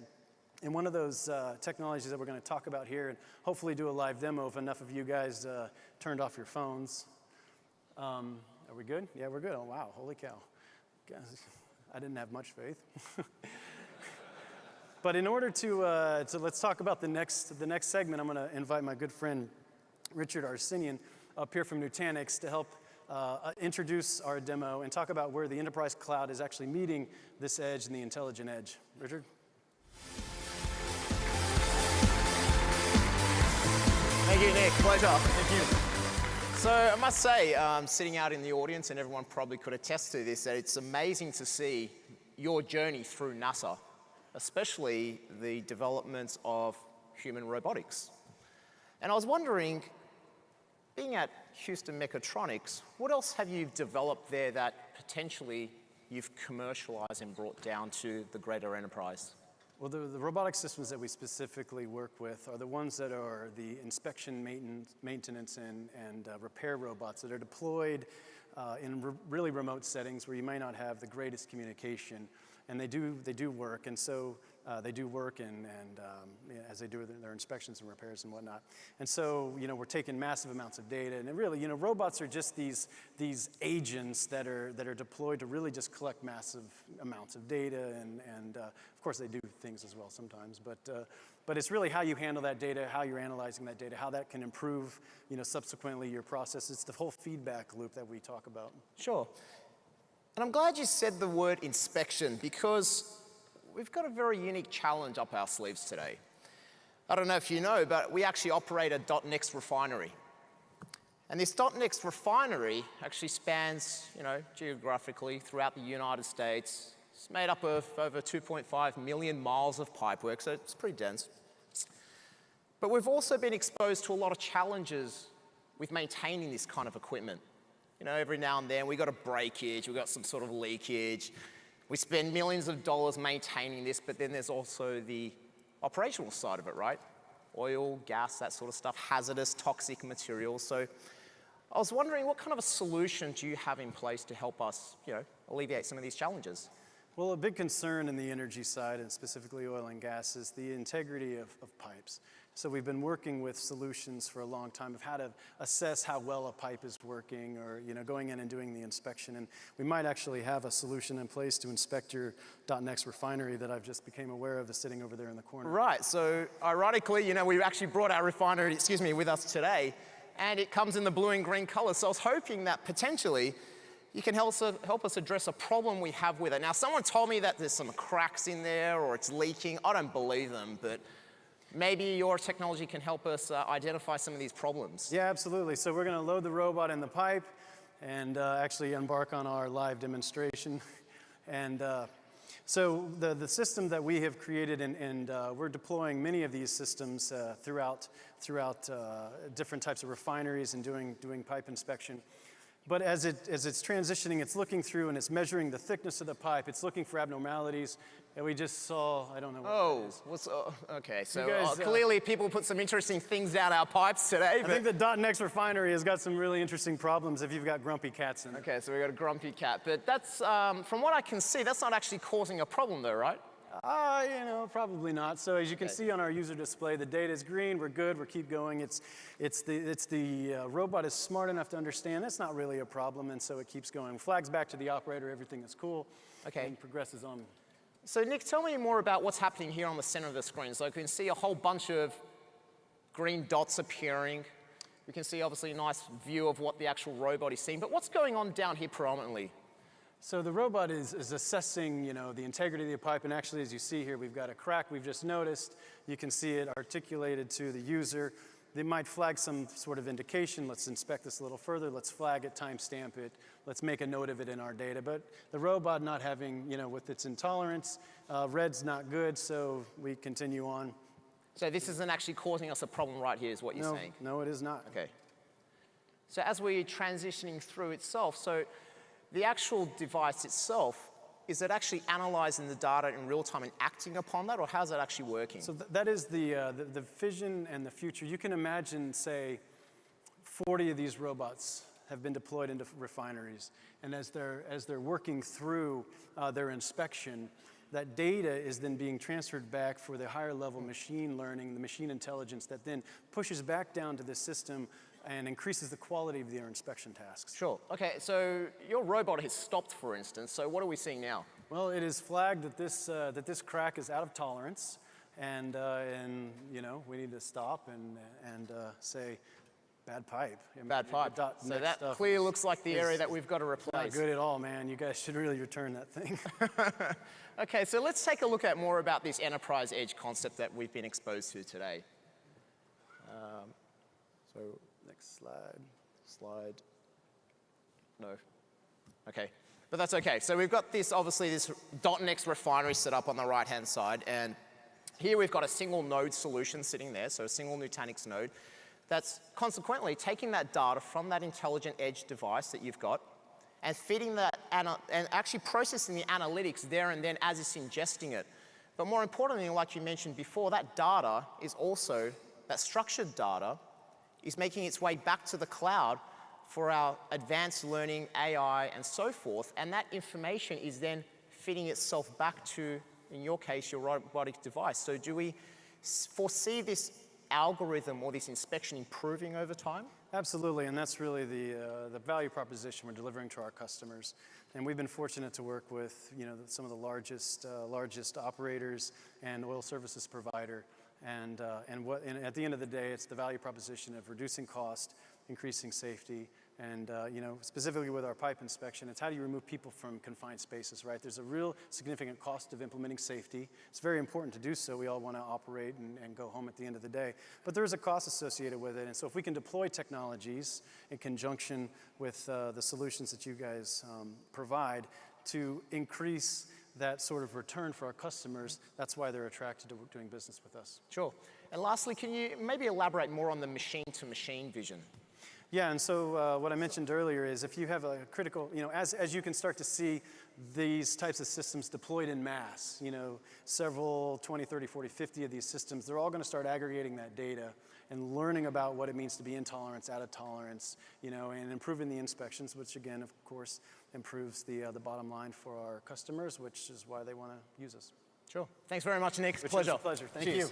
And one of those technologies that we're going to talk about here and hopefully do a live demo if enough of you guys turned off your phones. Are we good? Yeah, we're good. Oh, wow. Holy cow. Guys, I didn't have much faith. But in order to let's talk about the next segment, I'm going to invite my good friend Richard Arsenian up here from Nutanix to help introduce our demo and talk about where the enterprise cloud is actually meeting this edge and the intelligent edge. Richard? Thank you, Nick. Pleasure. Thank you. So I must say, sitting out in the audience, and everyone probably could attest to this, that it's amazing to see your journey through NASA, especially the developments of human robotics. And I was wondering, being at Houston Mechatronics, what else have you developed there that potentially you've commercialized and brought down to the greater enterprise? Well, the robotic systems that we specifically work with are the ones that are the inspection, maintenance, and repair robots that are deployed in really remote settings where you might not have the greatest communication. And they do work, and so they do work, and as they do their inspections and repairs and whatnot. And so, we're taking massive amounts of data, and really, robots are just these agents that are deployed to really just collect massive amounts of data, and of course they do things as well sometimes. But it's really how you handle that data, how you're analyzing that data, how that can improve, subsequently your process. It's the whole feedback loop that we talk about. Sure. And I'm glad you said the word inspection, because we've got a very unique challenge up our sleeves today. I don't know if you know, but we actually operate a .next refinery. And this .next refinery actually spans, geographically throughout the United States. It's made up of over 2.5 million miles of pipework, so it's pretty dense. But we've also been exposed to a lot of challenges with maintaining this kind of equipment. Every now and then we got a breakage, we got some sort of leakage. We spend millions of dollars maintaining this, but then there's also the operational side of it, right? Oil, gas, that sort of stuff, hazardous, toxic materials. So I was wondering, what kind of a solution do you have in place to help us, alleviate some of these challenges? Well, a big concern in the energy side, and specifically oil and gas, is the integrity of pipes. So we've been working with solutions for a long time of how to assess how well a pipe is working, or going in and doing the inspection. And we might actually have a solution in place to inspect your .next refinery that I've just became aware of is sitting over there in the corner. Right. So ironically, we actually brought our refinery, with us today, and it comes in the blue and green color. So I was hoping that potentially you can help us address a problem we have with it. Now, someone told me that there's some cracks in there or it's leaking. I don't believe them, but maybe your technology can help us identify some of these problems. Yeah, absolutely. So we're going to load the robot in the pipe and actually embark on our live demonstration. And so the system that we have created, and we're deploying many of these systems throughout different types of refineries and doing pipe inspection. But as it's transitioning, it's looking through and it's measuring the thickness of the pipe. It's looking for abnormalities. And we just saw, I don't know what that is. Okay. So clearly people put some interesting things down our pipes today. I think the .next refinery has got some really interesting problems if you've got grumpy cats in it. Okay, so we've got a grumpy cat. But that's, from what I can see, that's not actually causing a problem though, right? Probably not. So as you can see on our user display, the data is green. We're good. We keep going. It's the robot is smart enough to understand that's not really a problem, and so it keeps going. Flags back to the operator. Everything is cool. Okay. And progresses on. So Nick, tell me more about what's happening here on the center of the screen. So you can see a whole bunch of green dots appearing. We can see obviously a nice view of what the actual robot is seeing. But what's going on down here predominantly? So the robot is assessing, the integrity of the pipe, and actually, as you see here, we've got a crack we've just noticed. You can see it articulated to the user. They might flag some sort of indication. Let's inspect this a little further. Let's flag it, timestamp it. Let's make a note of it in our data. But the robot not having, with its intolerance, red's not good, so we continue on. So this isn't actually causing us a problem right here, is what you're saying? No, it is not. Okay. So as we're transitioning through itself, so the actual device itself, is it actually analyzing the data in real time and acting upon that, or how's that actually working? So that is the vision and the future. You can imagine, say, 40 of these robots have been deployed into refineries, and as they're working through their inspection, that data is then being transferred back for the higher level machine learning, the machine intelligence that then pushes back down to the system and increases the quality of their inspection tasks. Sure. Okay, so your robot has stopped, for instance. So what are we seeing now? Well, it is flagged that this crack is out of tolerance, and we need to stop and say, bad pipe. Bad pipe. So that clearly looks like the area that we've got to replace. Not good at all, man. You guys should really return that thing. Okay, so let's take a look at more about this enterprise edge concept that we've been exposed to today. So next slide. No. Okay, but that's okay. So we've got this, obviously, this .next refinery set up on the right-hand side, and here we've got a single node solution sitting there, so a single Nutanix node, that's consequently taking that data from that intelligent edge device that you've got and feeding that, and actually processing the analytics there and then as it's ingesting it. But more importantly, like you mentioned before, that data is also, that structured data, is making its way back to the cloud for our advanced learning, AI, and so forth, and that information is then feeding itself back to, in your case, your robotic device. So do we foresee this algorithm or this inspection improving over time? Absolutely, and that's really the value proposition we're delivering to our customers. And we've been fortunate to work with some of the largest operators and oil services provider. And at the end of the day, it's the value proposition of reducing cost, increasing safety, and specifically with our pipe inspection, it's how do you remove people from confined spaces, right? There's a real significant cost of implementing safety. It's very important to do so. We all want to operate and go home at the end of the day. But there is a cost associated with it. And so if we can deploy technologies in conjunction with the solutions that you guys provide to increase that sort of return for our customers, that's why they're attracted to doing business with us. Sure. And lastly, can you maybe elaborate more on the machine-to-machine vision? Yeah, and so what I mentioned earlier is if you have a critical, as you can start to see these types of systems deployed in mass, several, 20, 30, 40, 50 of these systems, they're all going to start aggregating that data and learning about what it means to be in tolerance, out of tolerance, and improving the inspections, which again, of course, improves the bottom line for our customers, which is why they want to use us. Sure. Thanks very much, Nick. It's a pleasure. Thank you.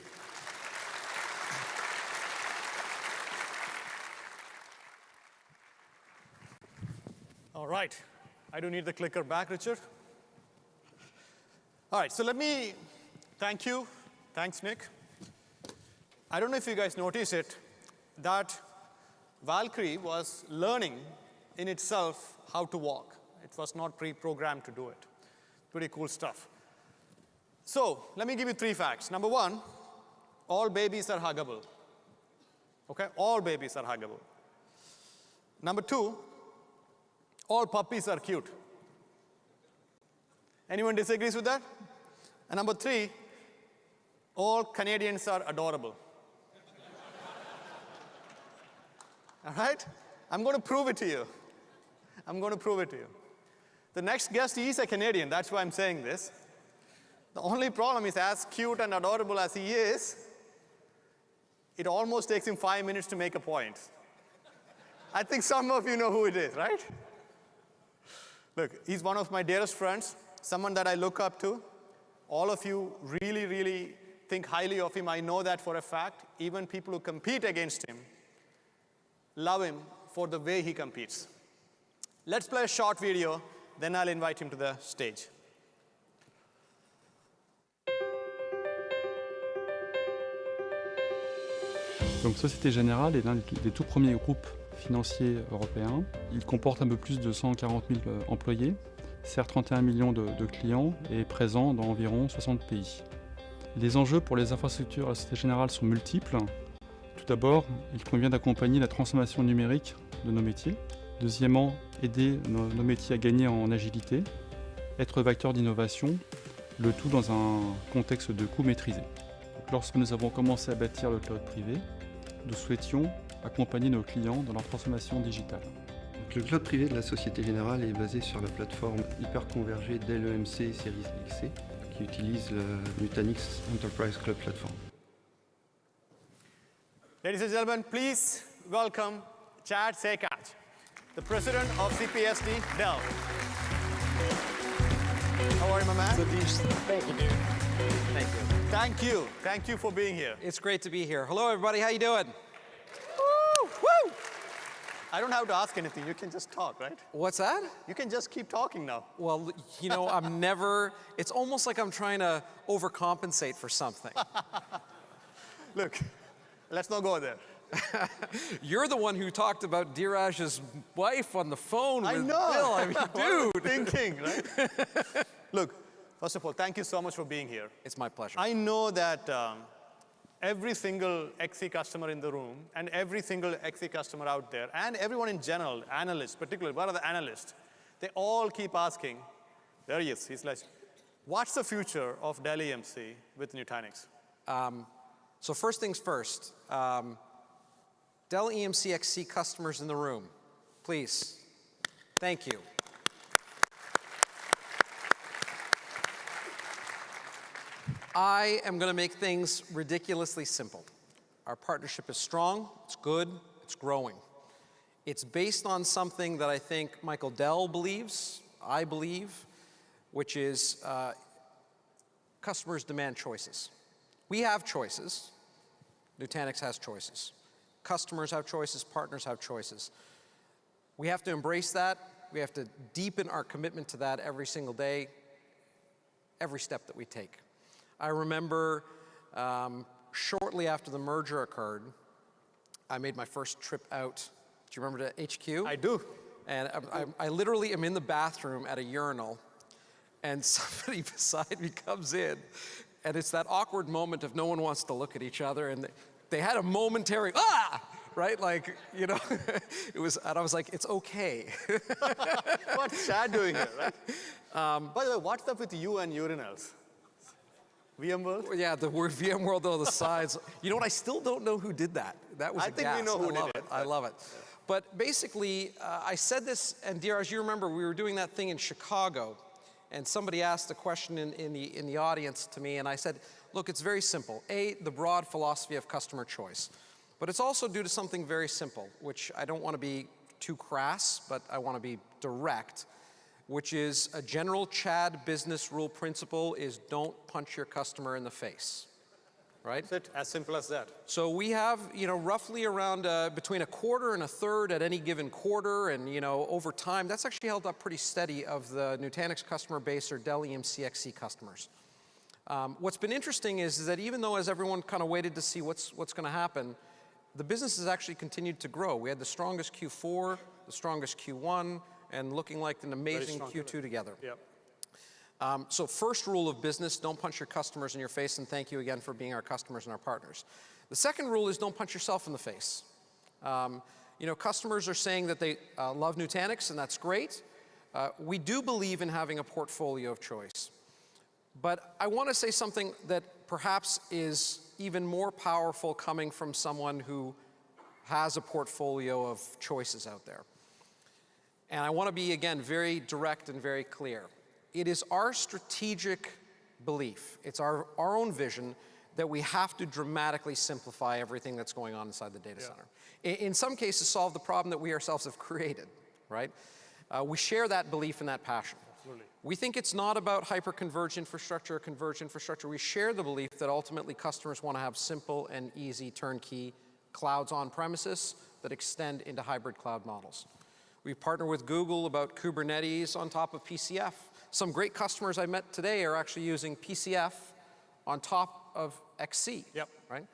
All right. I do need the clicker back, Richard. All right, so let me thank you. Thanks, Nick. I don't know if you guys noticed it, that Valkyrie was learning in itself how to walk. It was not pre-programmed to do it. Pretty cool stuff. So let me give you 3 facts. Number 1, all babies are huggable. Okay, all babies are huggable. Number 2, all puppies are cute. Anyone disagrees with that? And number 3, all Canadians are adorable. All right? I'm going to prove it to you. I'm going to prove it to you. The next guest, he is a Canadian. That's why I'm saying this. The only problem is, as cute and adorable as he is, it almost takes him 5 minutes to make a point. I think some of you know who it is, right? Look, he's one of my dearest friends, someone that I look up to. All of you really, really think highly of him. I know that for a fact. Even people who compete against him love him for the way he competes. Let's play a short video, then I'll invite him to the stage. Donc Société Générale est l'un des tout premiers groupes financiers européens. Il comporte un peu plus de 140 000 employés, sert 31 millions de clients et est présent dans environ 60 pays. Les enjeux pour les infrastructures à la Société Générale sont multiples. Tout d'abord, il convient d'accompagner la transformation numérique de nos métiers. Deuxièmement, aider nos métiers à gagner en agilité, être vecteur d'innovation, le tout dans un contexte de coûts maîtrisés. Donc, lorsque nous avons commencé à bâtir le cloud privé, nous souhaitions accompagner nos clients dans leur transformation digitale. Donc, le cloud privé de la Société Générale est basé sur la plateforme hyper convergée Dell EMC Series XC qui utilise le Nutanix Enterprise Cloud Platform. Ladies and gentlemen, please welcome Chad Sekach, the president of CPSD Dell. How are you, my man? Thank you, dude. Thank you. Thank you. Thank you for being here. It's great to be here. Hello, everybody. How you doing? Woo! Woo! I don't have to ask anything. You can just talk, right? What's that? You can just keep talking now. Well, you know, I'm never, it's almost like I'm trying to overcompensate for something. Look, let's not go there. You're the one who talked about Dheeraj's wife on the phone with I know. Bill. I mean, dude. Thinking, right? Look, first of all, thank you so much for being here. It's my pleasure. I know that every single XC customer in the room and every single XC customer out there and everyone in general, analysts, particularly, what are the analysts? They all keep asking, there he is, he's like, what's the future of Dell EMC with Nutanix? So first things first, Dell EMC XC customers in the room, please. Thank you. I am going to make things ridiculously simple. Our partnership is strong, it's good, it's growing. It's based on something that I think Michael Dell believes, I believe, which is customers demand choices. We have choices. Nutanix has choices. Customers have choices, partners have choices. We have to embrace that. We have to deepen our commitment to that every single day, every step that we take. I remember shortly after the merger occurred, I made my first trip out. Do you remember to HQ? I do. And I literally am in the bathroom at a urinal, and somebody beside me comes in, and it's that awkward moment of no one wants to look at each other, and they had a momentary, right? Like, you know, it was, and I was like, it's okay. What's Chad doing here, right? By the way, what's up with you and urinals? VMworld? Yeah, the word VMworld on the sides. You know what? I still don't know who did that. That was I think we know who did it. I love it. But basically, I said this, and Dheeraj, you remember we were doing that thing in Chicago, and somebody asked a question in the audience to me, and I said, look, it's very simple. A, the broad philosophy of customer choice. But it's also due to something very simple, which I don't want to be too crass, but I want to be direct, which is a general Chad business rule principle is don't punch your customer in the face, right? That's it, as simple as that. So we have, you know, roughly around between a quarter and a third at any given quarter, and, you know, over time, that's actually held up pretty steady of the Nutanix customer base or Dell EMC XC customers. What's been interesting is that even though as everyone kind of waited to see what's going to happen, the business has actually continued to grow. We had the strongest Q4, the strongest Q1, and looking like an amazing Q2 together. Yep. So first rule of business, don't punch your customers in your face, and thank you again for being our customers and our partners. The second rule is don't punch yourself in the face. You know, customers are saying that they love Nutanix, and that's great. We do believe in having a portfolio of choice. But I want to say something that perhaps is even more powerful coming from someone who has a portfolio of choices out there. And I want to be, again, very direct and very clear. It is our strategic belief, it's our own vision, that we have to dramatically simplify everything that's going on inside the data center. In some cases, solve the problem that we ourselves have created, right? We share that belief and that passion. Absolutely. We think it's not about hyper-converged infrastructure or converged infrastructure. We share the belief that ultimately customers want to have simple and easy turnkey clouds on premises that extend into hybrid cloud models. We partner with Google about Kubernetes on top of PCF. Some great customers I met today are actually using PCF on top of XC, right?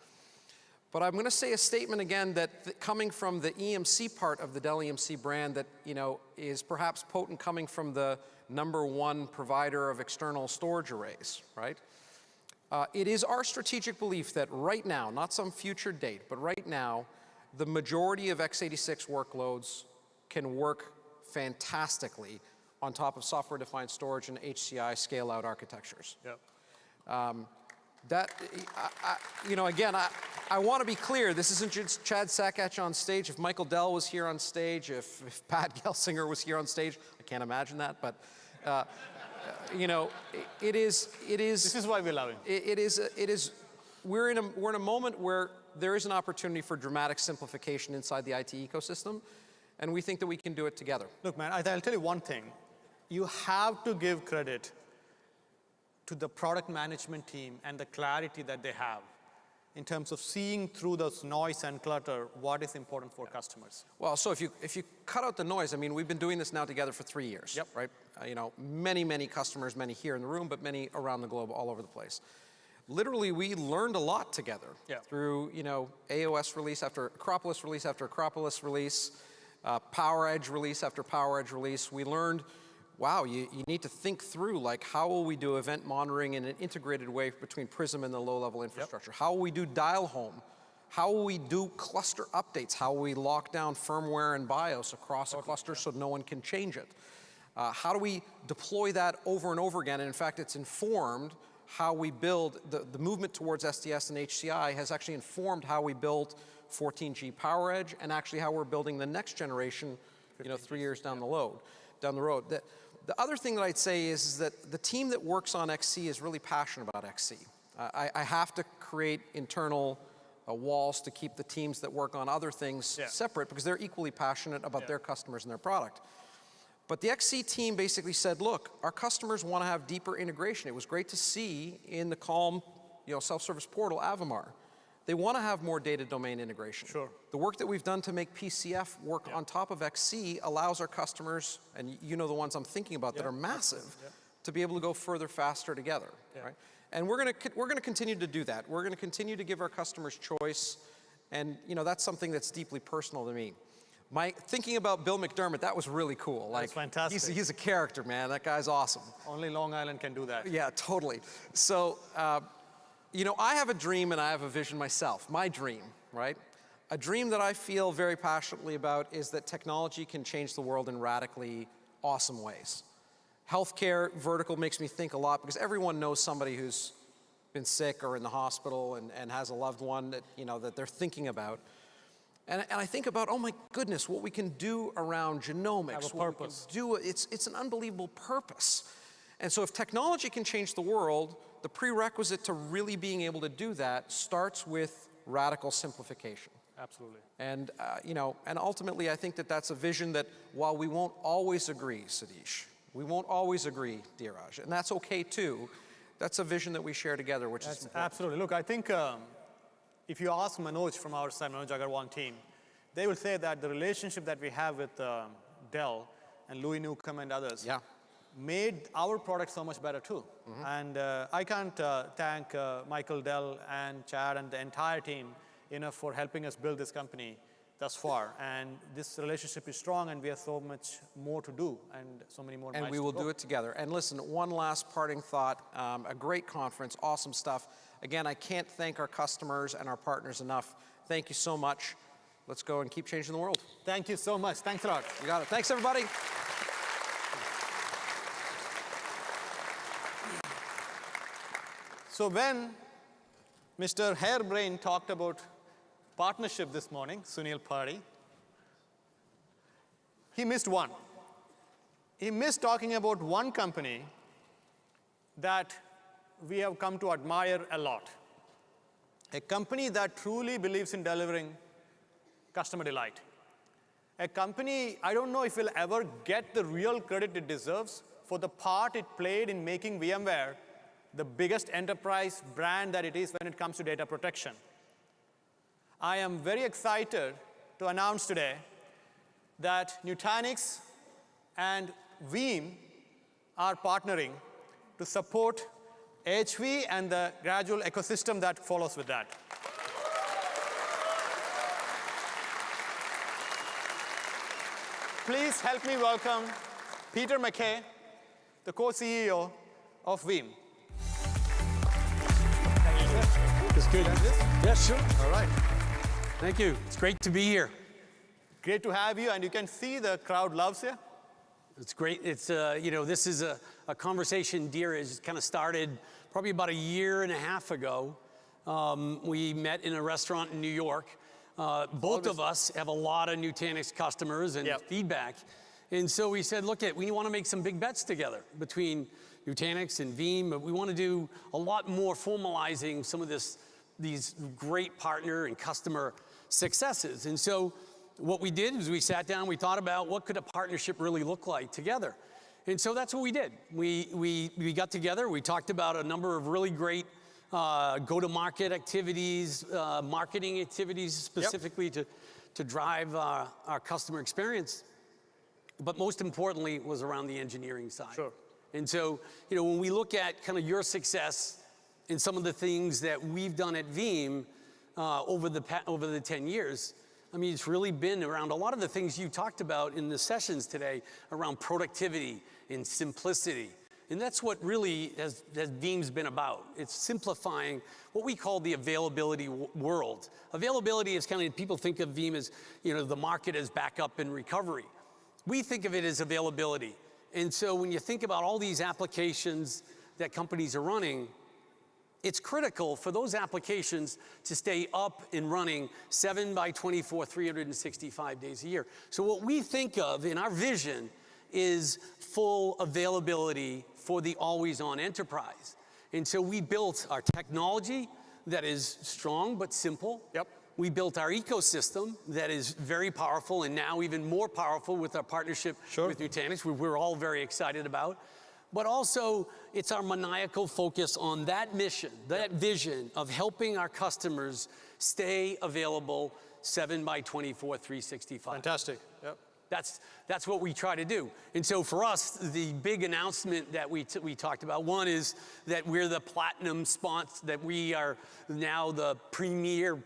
But I'm going to say a statement again that coming from the EMC part of the Dell EMC brand that is perhaps potent coming from the #1 provider of external storage arrays, right? It is our strategic belief that right now, not some future date, but right now, the majority of x86 workloads can work fantastically on top of software-defined storage and HCI scale-out architectures. Yep. Again, I want to be clear. This isn't just Chad Sakach on stage. If Michael Dell was here on stage, if Pat Gelsinger was here on stage, I can't imagine that, but it is. This is why we love him. It is. We're in a moment where there is an opportunity for dramatic simplification inside the IT ecosystem, and we think that we can do it together. Look, man, I'll tell you one thing. You have to give credit to the product management team and the clarity that they have in terms of seeing through those noise and clutter what is important for customers. Well, so if you cut out the noise, I mean, we've been doing this now together for 3 years, right? Many customers, many here in the room, but many around the globe, all over the place. Literally, we learned a lot together through, AOS release after Acropolis release after Acropolis release, PowerEdge release after PowerEdge release. We learned, wow, you need to think through, like, how will we do event monitoring in an integrated way between Prism and the low-level infrastructure? How will we do dial home? How will we do cluster updates? How will we lock down firmware and BIOS across a cluster so no one can change it? How do we deploy that over and over again? And in fact, it's informed how we build, the movement towards SDS and HCI has actually informed how we build 14G PowerEdge and actually how we're building the next generation, 3 years down the road. The other thing that I'd say is that the team that works on XC is really passionate about XC. I have to create internal walls to keep the teams that work on other things separate because they're equally passionate about their customers and their product. But the XC team basically said, look, our customers want to have deeper integration. It was great to see in the Calm self-service portal, Avamar. They want to have more data domain integration. Sure. The work that we've done to make PCF work on top of XC allows our customers, and the ones I'm thinking about that are massive, to be able to go further, faster together, right? And we're going to continue to do that. We're going to continue to give our customers choice, and that's something that's deeply personal to me. Thinking about Bill McDermott, that was really cool. That's fantastic. He's a character, man. That guy's awesome. Only Long Island can do that. Yeah, totally. So, I have a dream and I have a vision myself. My dream, right? A dream that I feel very passionately about is that technology can change the world in radically awesome ways. Healthcare vertical makes me think a lot because everyone knows somebody who's been sick or in the hospital and has a loved one that, that they're thinking about. And I think about, oh my goodness, what we can do around genomics. Have a purpose. It's an unbelievable purpose. And so if technology can change the world, the prerequisite to really being able to do that starts with radical simplification. Absolutely. And, and ultimately I think that that's a vision that while we won't always agree, Satish, we won't always agree, Dheeraj, and that's okay too, that's a vision that we share together, which is important. Absolutely. Look, I think if you ask Manoj from our side, Manoj Agarwal team, they will say that the relationship that we have with Dell and Louis Newcomb and others made our product so much better too. And I can't thank Michael Dell and Chad and the entire team enough for helping us build this company thus far. And this relationship is strong and we have so much more to do and so many more miles to go. And we will do it together. And listen, one last parting thought, a great conference, awesome stuff. Again, I can't thank our customers and our partners enough. Thank you so much. Let's go and keep changing the world. Thank you so much. Thanks a lot. You got it. Thanks, everybody. So when Mr. Hairbrain talked about partnership this morning, Sunil Pari, he missed one. He missed talking about one company that we have come to admire a lot. A company that truly believes in delivering customer delight. A company, I don't know if we'll ever get the real credit it deserves for the part it played in making VMware the biggest enterprise brand that it is when it comes to data protection. I am very excited to announce today that Nutanix and Veeam are partnering to support HV and the gradual ecosystem that follows with that. please help me welcome Peter McKay, the co-CEO of Veeam. It's good. Yeah, sure. All right. Thank you. It's great to be here. Great to have you, and you can see the crowd loves you. It's great. It's, you know, this is a conversation Dheeraj kind of started probably about a year and a half ago. We met in a restaurant in New York. Both of us have a lot of Nutanix customers and feedback. And so we said, look, we want to make some big bets together between Nutanix and Veeam. But we want to do a lot more formalizing some of these great partner and customer successes. And so what we did is we sat down, we thought about what could a partnership really look like together. And so that's what we did. We got together, we talked about a number of really great go-to-market activities, marketing activities specifically to drive our customer experience. But most importantly, it was around the engineering side. Sure. And so, you know, when we look at kind of your success and some of the things that we've done at Veeam over the 10 years, I mean, it's really been around a lot of the things you talked about in the sessions today around productivity and simplicity. And that's what really has Veeam's been about. It's simplifying what we call the availability world. Availability is kind of, people think of Veeam as, you know, the market as backup and recovery. We think of it as availability. And so when you think about all these applications that companies are running, it's critical for those applications to stay up and running 7/24, 365 days a year. So what we think of in our vision is full availability for the always-on enterprise. And so we built our technology that is strong but simple. Yep. We built our ecosystem that is very powerful and now even more powerful with our partnership with Nutanix, we're all very excited about. But also, it's our maniacal focus on that mission, that vision of helping our customers stay available 7/24, 365. Fantastic. Yep. That's what we try to do. And so for us, the big announcement that we talked about, one is that we're the platinum sponsor, that we are now the premier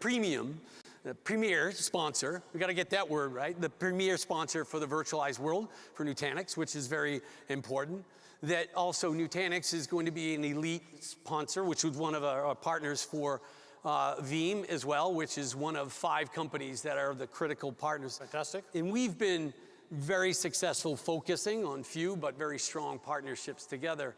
sponsor. We got to get that word right. The premier sponsor for the virtualized world for Nutanix, which is very important. That also Nutanix is going to be an elite sponsor, which was one of our partners for Veeam as well, which is one of 5 companies that are the critical partners. Fantastic. And we've been very successful focusing on few but very strong partnerships together.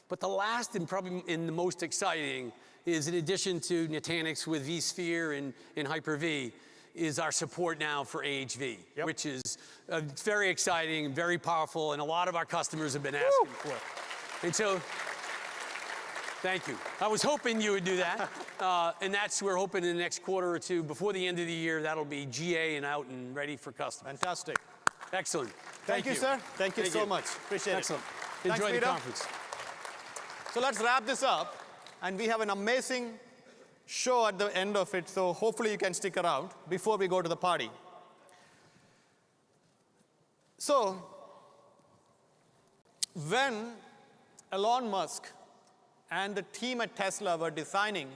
But the last and probably the most exciting is, in addition to Nutanix with vSphere and Hyper-V, is our support now for AHV, which is very exciting, very powerful, and a lot of our customers have been asking for it. And so, thank you. I was hoping you would do that. And we're hoping in the next quarter or two, before the end of the year, that'll be GA and out and ready for customers. Fantastic. Excellent. Thank you, sir. Thank you so much. Appreciate Excellent. it. Enjoy the conference. So let's wrap this up. And we have an amazing show at the end of it, so hopefully you can stick around before we go to the party. So, when Elon Musk and the team at Tesla were designing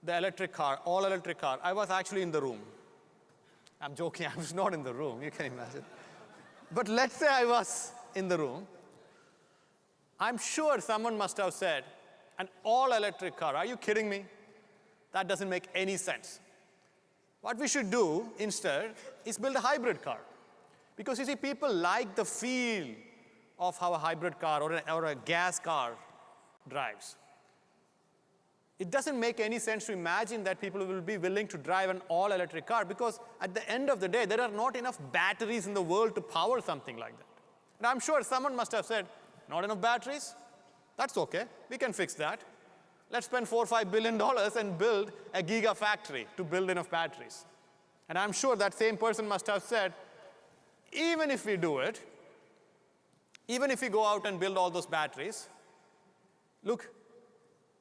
the electric car, all-electric car, I was actually in the room. I'm joking, I was not in the room, you can imagine. But let's say I was in the room. I'm sure someone must have said, an all-electric car, are you kidding me? That doesn't make any sense. What we should do instead is build a hybrid car. Because you see, people like the feel of how a hybrid car or a gas car drives. It doesn't make any sense to imagine that people will be willing to drive an all-electric car, because at the end of the day, there are not enough batteries in the world to power something like that. And I'm sure someone must have said, not enough batteries? That's okay, we can fix that. Let's spend $4 or $5 billion and build a gigafactory to build enough batteries. And I'm sure that same person must have said, even if we do it, even if we go out and build all those batteries, look,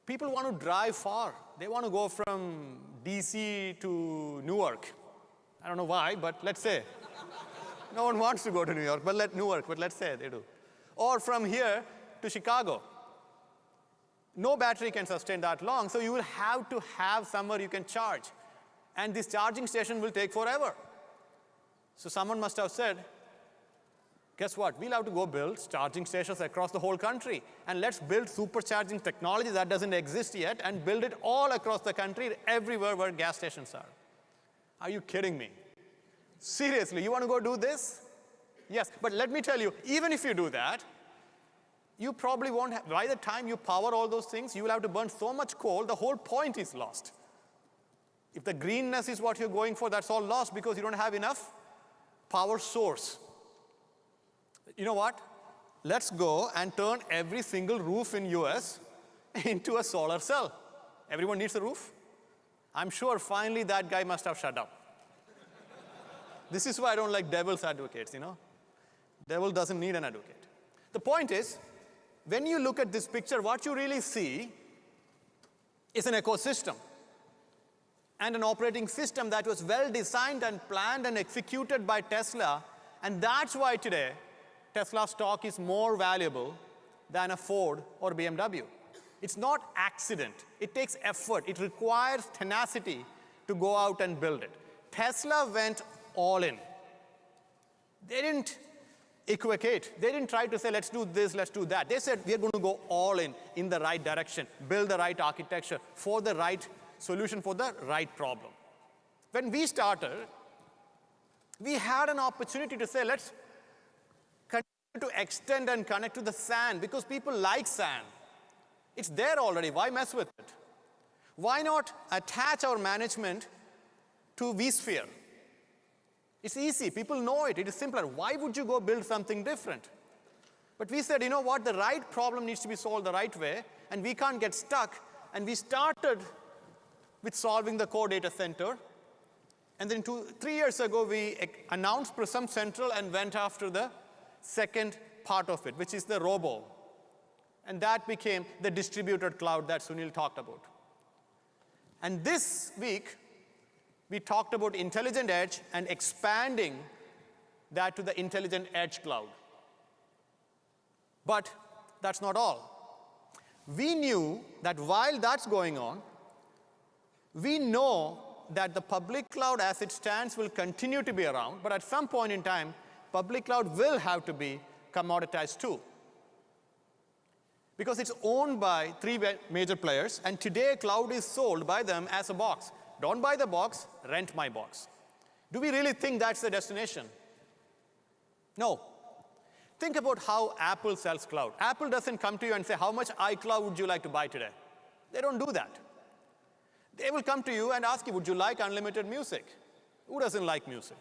people want to drive far. They want to go from DC to Newark. I don't know why, but let's say. No one wants to go to Newark, but let's say they do. Or from here to Chicago. No battery can sustain that long, so you will have to have somewhere you can charge. And this charging station will take forever. So someone must have said, Guess what? We'll have to go build charging stations across the whole country. And let's build supercharging technology that doesn't exist yet and build it all across the country, everywhere where gas stations are. Are you kidding me? Seriously, you want to go do this? Yes, but let me tell you, even if you do that, you probably won't have, by the time you power all those things, you will have to burn so much coal, the whole point is lost. If the greenness is what you're going for, that's all lost because you don't have enough power source. You know what? Let's go and turn every single roof in US into a solar cell. Everyone needs a roof? I'm sure finally that guy must have shut up. This is why I don't like devil's advocates, you know? Devil doesn't need an advocate. The point is, when you look at this picture, what you really see is an ecosystem and an operating system that was well designed and planned and executed by Tesla, and that's why today Tesla stock is more valuable than a Ford or BMW. It's not accident. It takes effort. It requires tenacity to go out and build it. Tesla went all in. They didn't equivocate. They didn't try to say, let's do this, let's do that. They said, we're going to go all in the right direction, build the right architecture for the right solution for the right problem. When we started, we had an opportunity to say, let's to extend and connect to the sand because people like sand. It's there already. Why mess with it? Why not attach our management to vSphere? It's easy. People know it. It is simpler. Why would you go build something different? But we said, you know what? The right problem needs to be solved the right way, and we can't get stuck. And we started with solving the core data center. And then 3 years ago, we announced Prism Central and went after the second part of it, which is the robo. And that became the distributed cloud that Sunil talked about. And this week, we talked about intelligent edge and expanding that to the intelligent edge cloud. But that's not all. We knew that while that's going on, we know that the public cloud as it stands will continue to be around, but at some point in time, public cloud will have to be commoditized too. Because it's owned by 3 major players, and today cloud is sold by them as a box. Don't buy the box, rent my box. Do we really think that's the destination? No. Think about how Apple sells cloud. Apple doesn't come to you and say, how much iCloud would you like to buy today? They don't do that. They will come to you and ask you, would you like unlimited music? Who doesn't like music?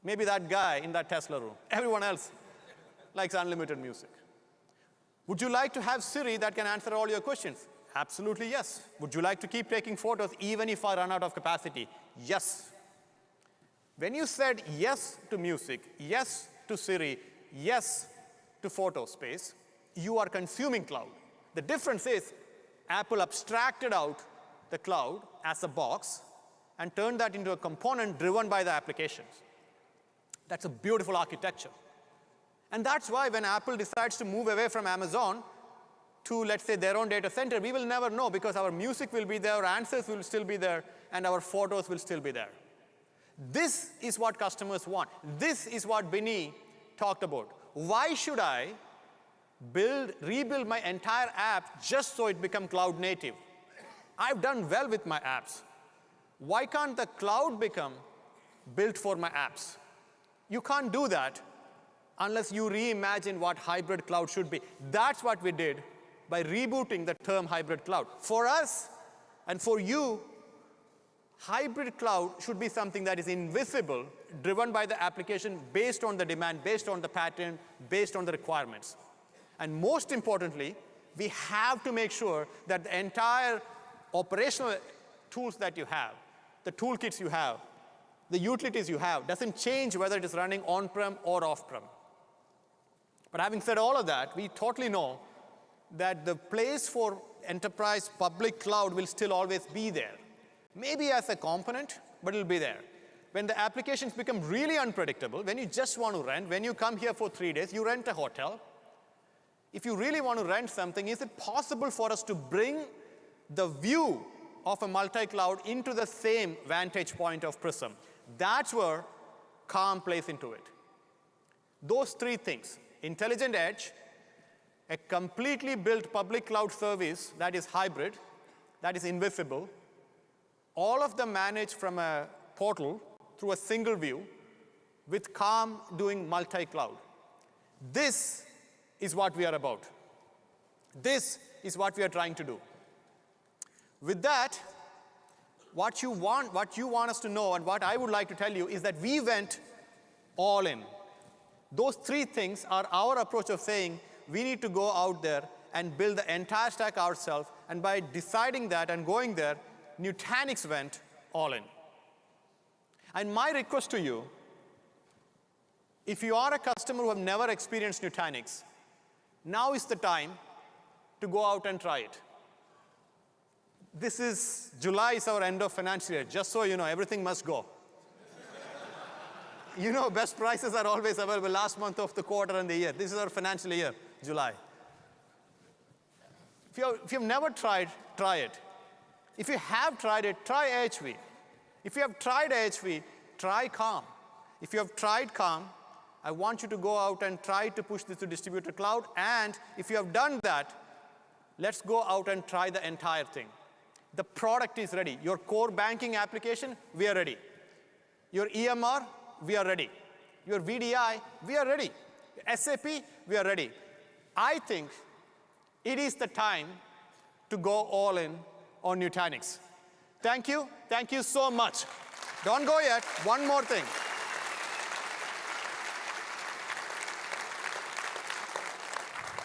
Maybe that guy in that Tesla room. Everyone else likes unlimited music. Would you like to have Siri that can answer all your questions? Absolutely yes. Would you like to keep taking photos even if I run out of capacity? Yes. When you said yes to music, yes to Siri, yes to photo space, you are consuming cloud. The difference is Apple abstracted out the cloud as a box and turned that into a component driven by the applications. That's a beautiful architecture. And that's why when Apple decides to move away from Amazon to, let's say, their own data center, we will never know because our music will be there, our answers will still be there, and our photos will still be there. This is what customers want. This is what Binny talked about. Why should I rebuild my entire app just so it becomes cloud native? I've done well with my apps. Why can't the cloud become built for my apps? You can't do that unless you reimagine what hybrid cloud should be. That's what we did by rebooting the term hybrid cloud. For us and for you, hybrid cloud should be something that is invisible, driven by the application based on the demand, based on the pattern, based on the requirements. And most importantly, we have to make sure that the entire operational tools that you have, the toolkits you have, the utilities you have, doesn't change whether it is running on-prem or off-prem. But having said all of that, we totally know that the place for enterprise public cloud will still always be there. Maybe as a component, but it'll be there. When the applications become really unpredictable, when you just want to rent, when you come here for 3 days, you rent a hotel. If you really want to rent something, is it possible for us to bring the view of a multi-cloud into the same vantage point of Prism? That's where Calm plays into it. Those three things, intelligent edge, a completely built public cloud service that is hybrid, that is invisible, all of them managed from a portal through a single view with Calm doing multi-cloud. This is what we are about. This is what we are trying to do. With that, what you want us to know and what I would like to tell you is that we went all in. Those three things are our approach of saying we need to go out there and build the entire stack ourselves, and by deciding that and going there, Nutanix went all in. And my request to you, if you are a customer who have never experienced Nutanix, now is the time to go out and try it. July is our end of financial year. Just so you know, everything must go. You know, best prices are always available last month of the quarter and the year. This is our financial year, July. If you've never tried, try it. If you have tried it, try AHV. If you have tried AHV, try Calm. If you have tried Calm, I want you to go out and try to push this to distributed cloud. And if you have done that, let's go out and try the entire thing. The product is ready. Your core banking application, we are ready. Your EMR, we are ready. Your VDI, we are ready. SAP, we are ready. I think it is the time to go all in on Nutanix. Thank you. Thank you so much. Don't go yet. One more thing.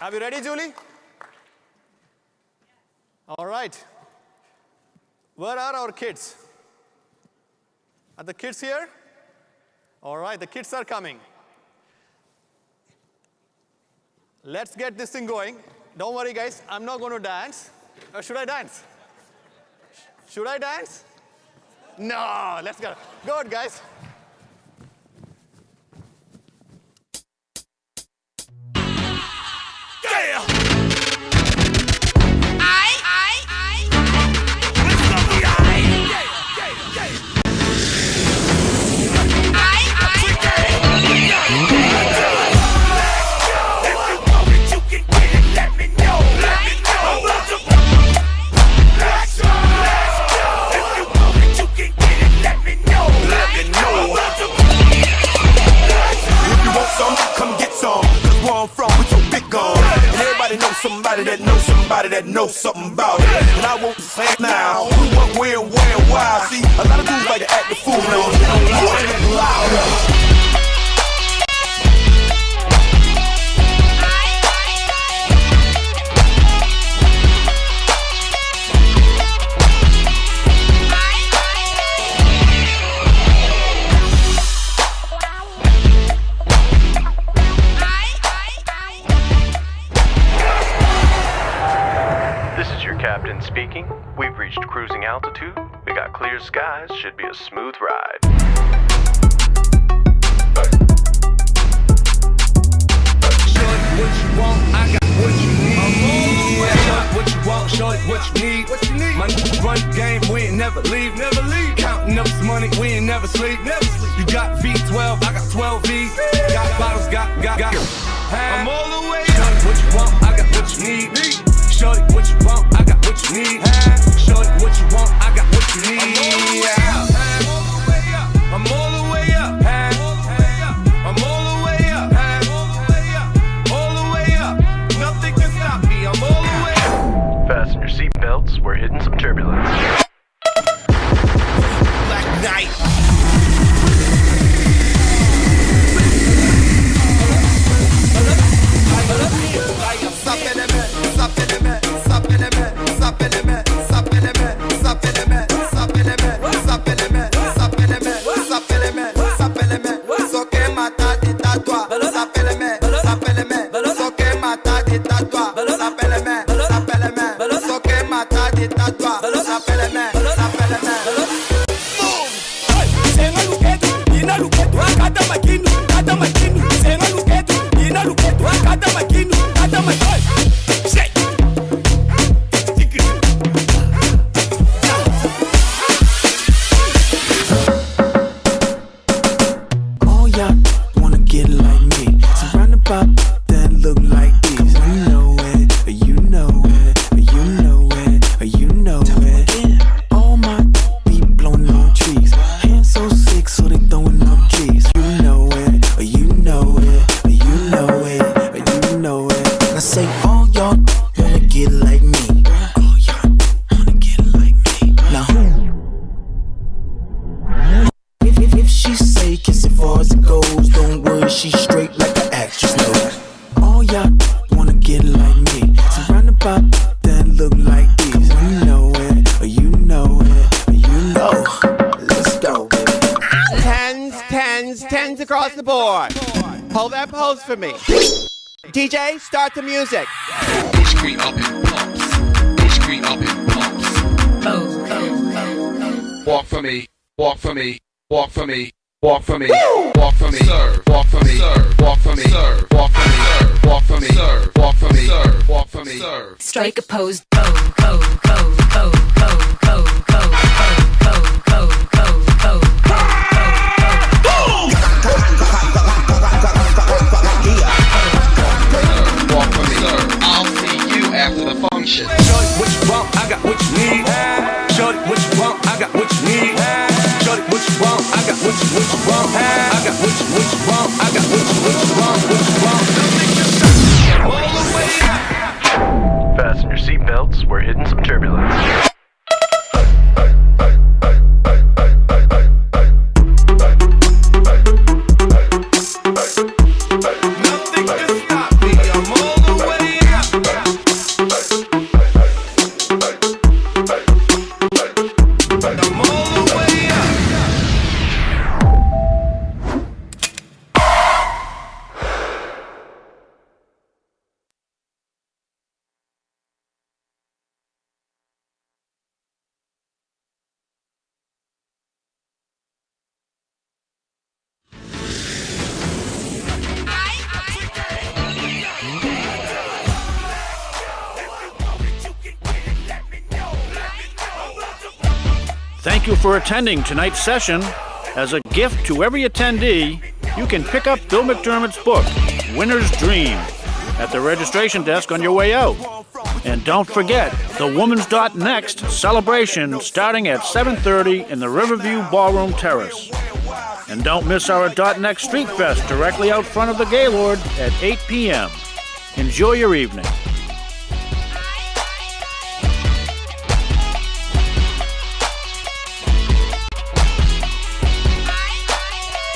Are we ready, Julie? All right. Where are our kids? Are the kids here? All right, the kids are coming. Let's get this thing going. Don't worry, guys. I'm not going to dance. Or should I dance? Should I dance? No, let's go. Good, guys. Yeah! Somebody that knows somebody that knows something about it. And I won't say now who, what, where, why. See, a lot of dudes like to act the fool now. Louder. Captain speaking. We've reached cruising altitude. We got clear skies. Should be a smooth ride. Shorty, what you want? I got what you need. Shorty, what you want? Shorty, what you need? What you need? My niggas run the game. We ain't never leave. Never leave. Counting up this money. We ain't never sleep. Never sleep. You got V12. I got 12 V's. Got bottles. Got. I'm all the way up. Shorty, what you want? I got what you need. Shorty, what you want? I got what you need. Shorty, what you want? I got what you need. I'm all the way up. I'm all the way up. I'm all the way up. All the way up. Nothing can stop me. I'm all the way up. Fasten your seatbelts. We're hitting some turbulence. Black Knight. All y'all wanna get like me. She say kiss it far as it goes. Don't worry, she's straight like the actress knows. All y'all wanna get like me. Surrounded by that look like these. You know it, or you know it, or you know. Let's go, baby. Tens across the board. Hold that pose for me. DJ, start the music. Discreet up in pumps. Discreet up in pumps. Walk for me. Walk for me. Walk for me. Walk for me. Walk for me. Serve. Walk for me. Serve. Walk for me. Serve. Walk for me. Serve. Walk for me. Serve. Walk for me. Serve. Walk for me. Serve. Strike a pose. Pose. Pose. Pose. Pose. Pose. Pose. Pose. After the function. Shorty, what you want? I got what you need. Shorty, what you want? I got what you need. Shorty, what you want? I got what you want. I got what you want. I got what you want. What you want? Don't make yourself all the way up. Fasten your seatbelts. We're hitting some turbulence. Thank you for attending tonight's session. As a gift to every attendee, you can pick up Bill McDermott's book, Winner's Dream, at the registration desk on your way out. And don't forget, the Woman's Next celebration starting at 7:30 in the Riverview Ballroom Terrace. And don't miss our Next Street Fest directly out front of the Gaylord at 8 p.m. Enjoy your evening.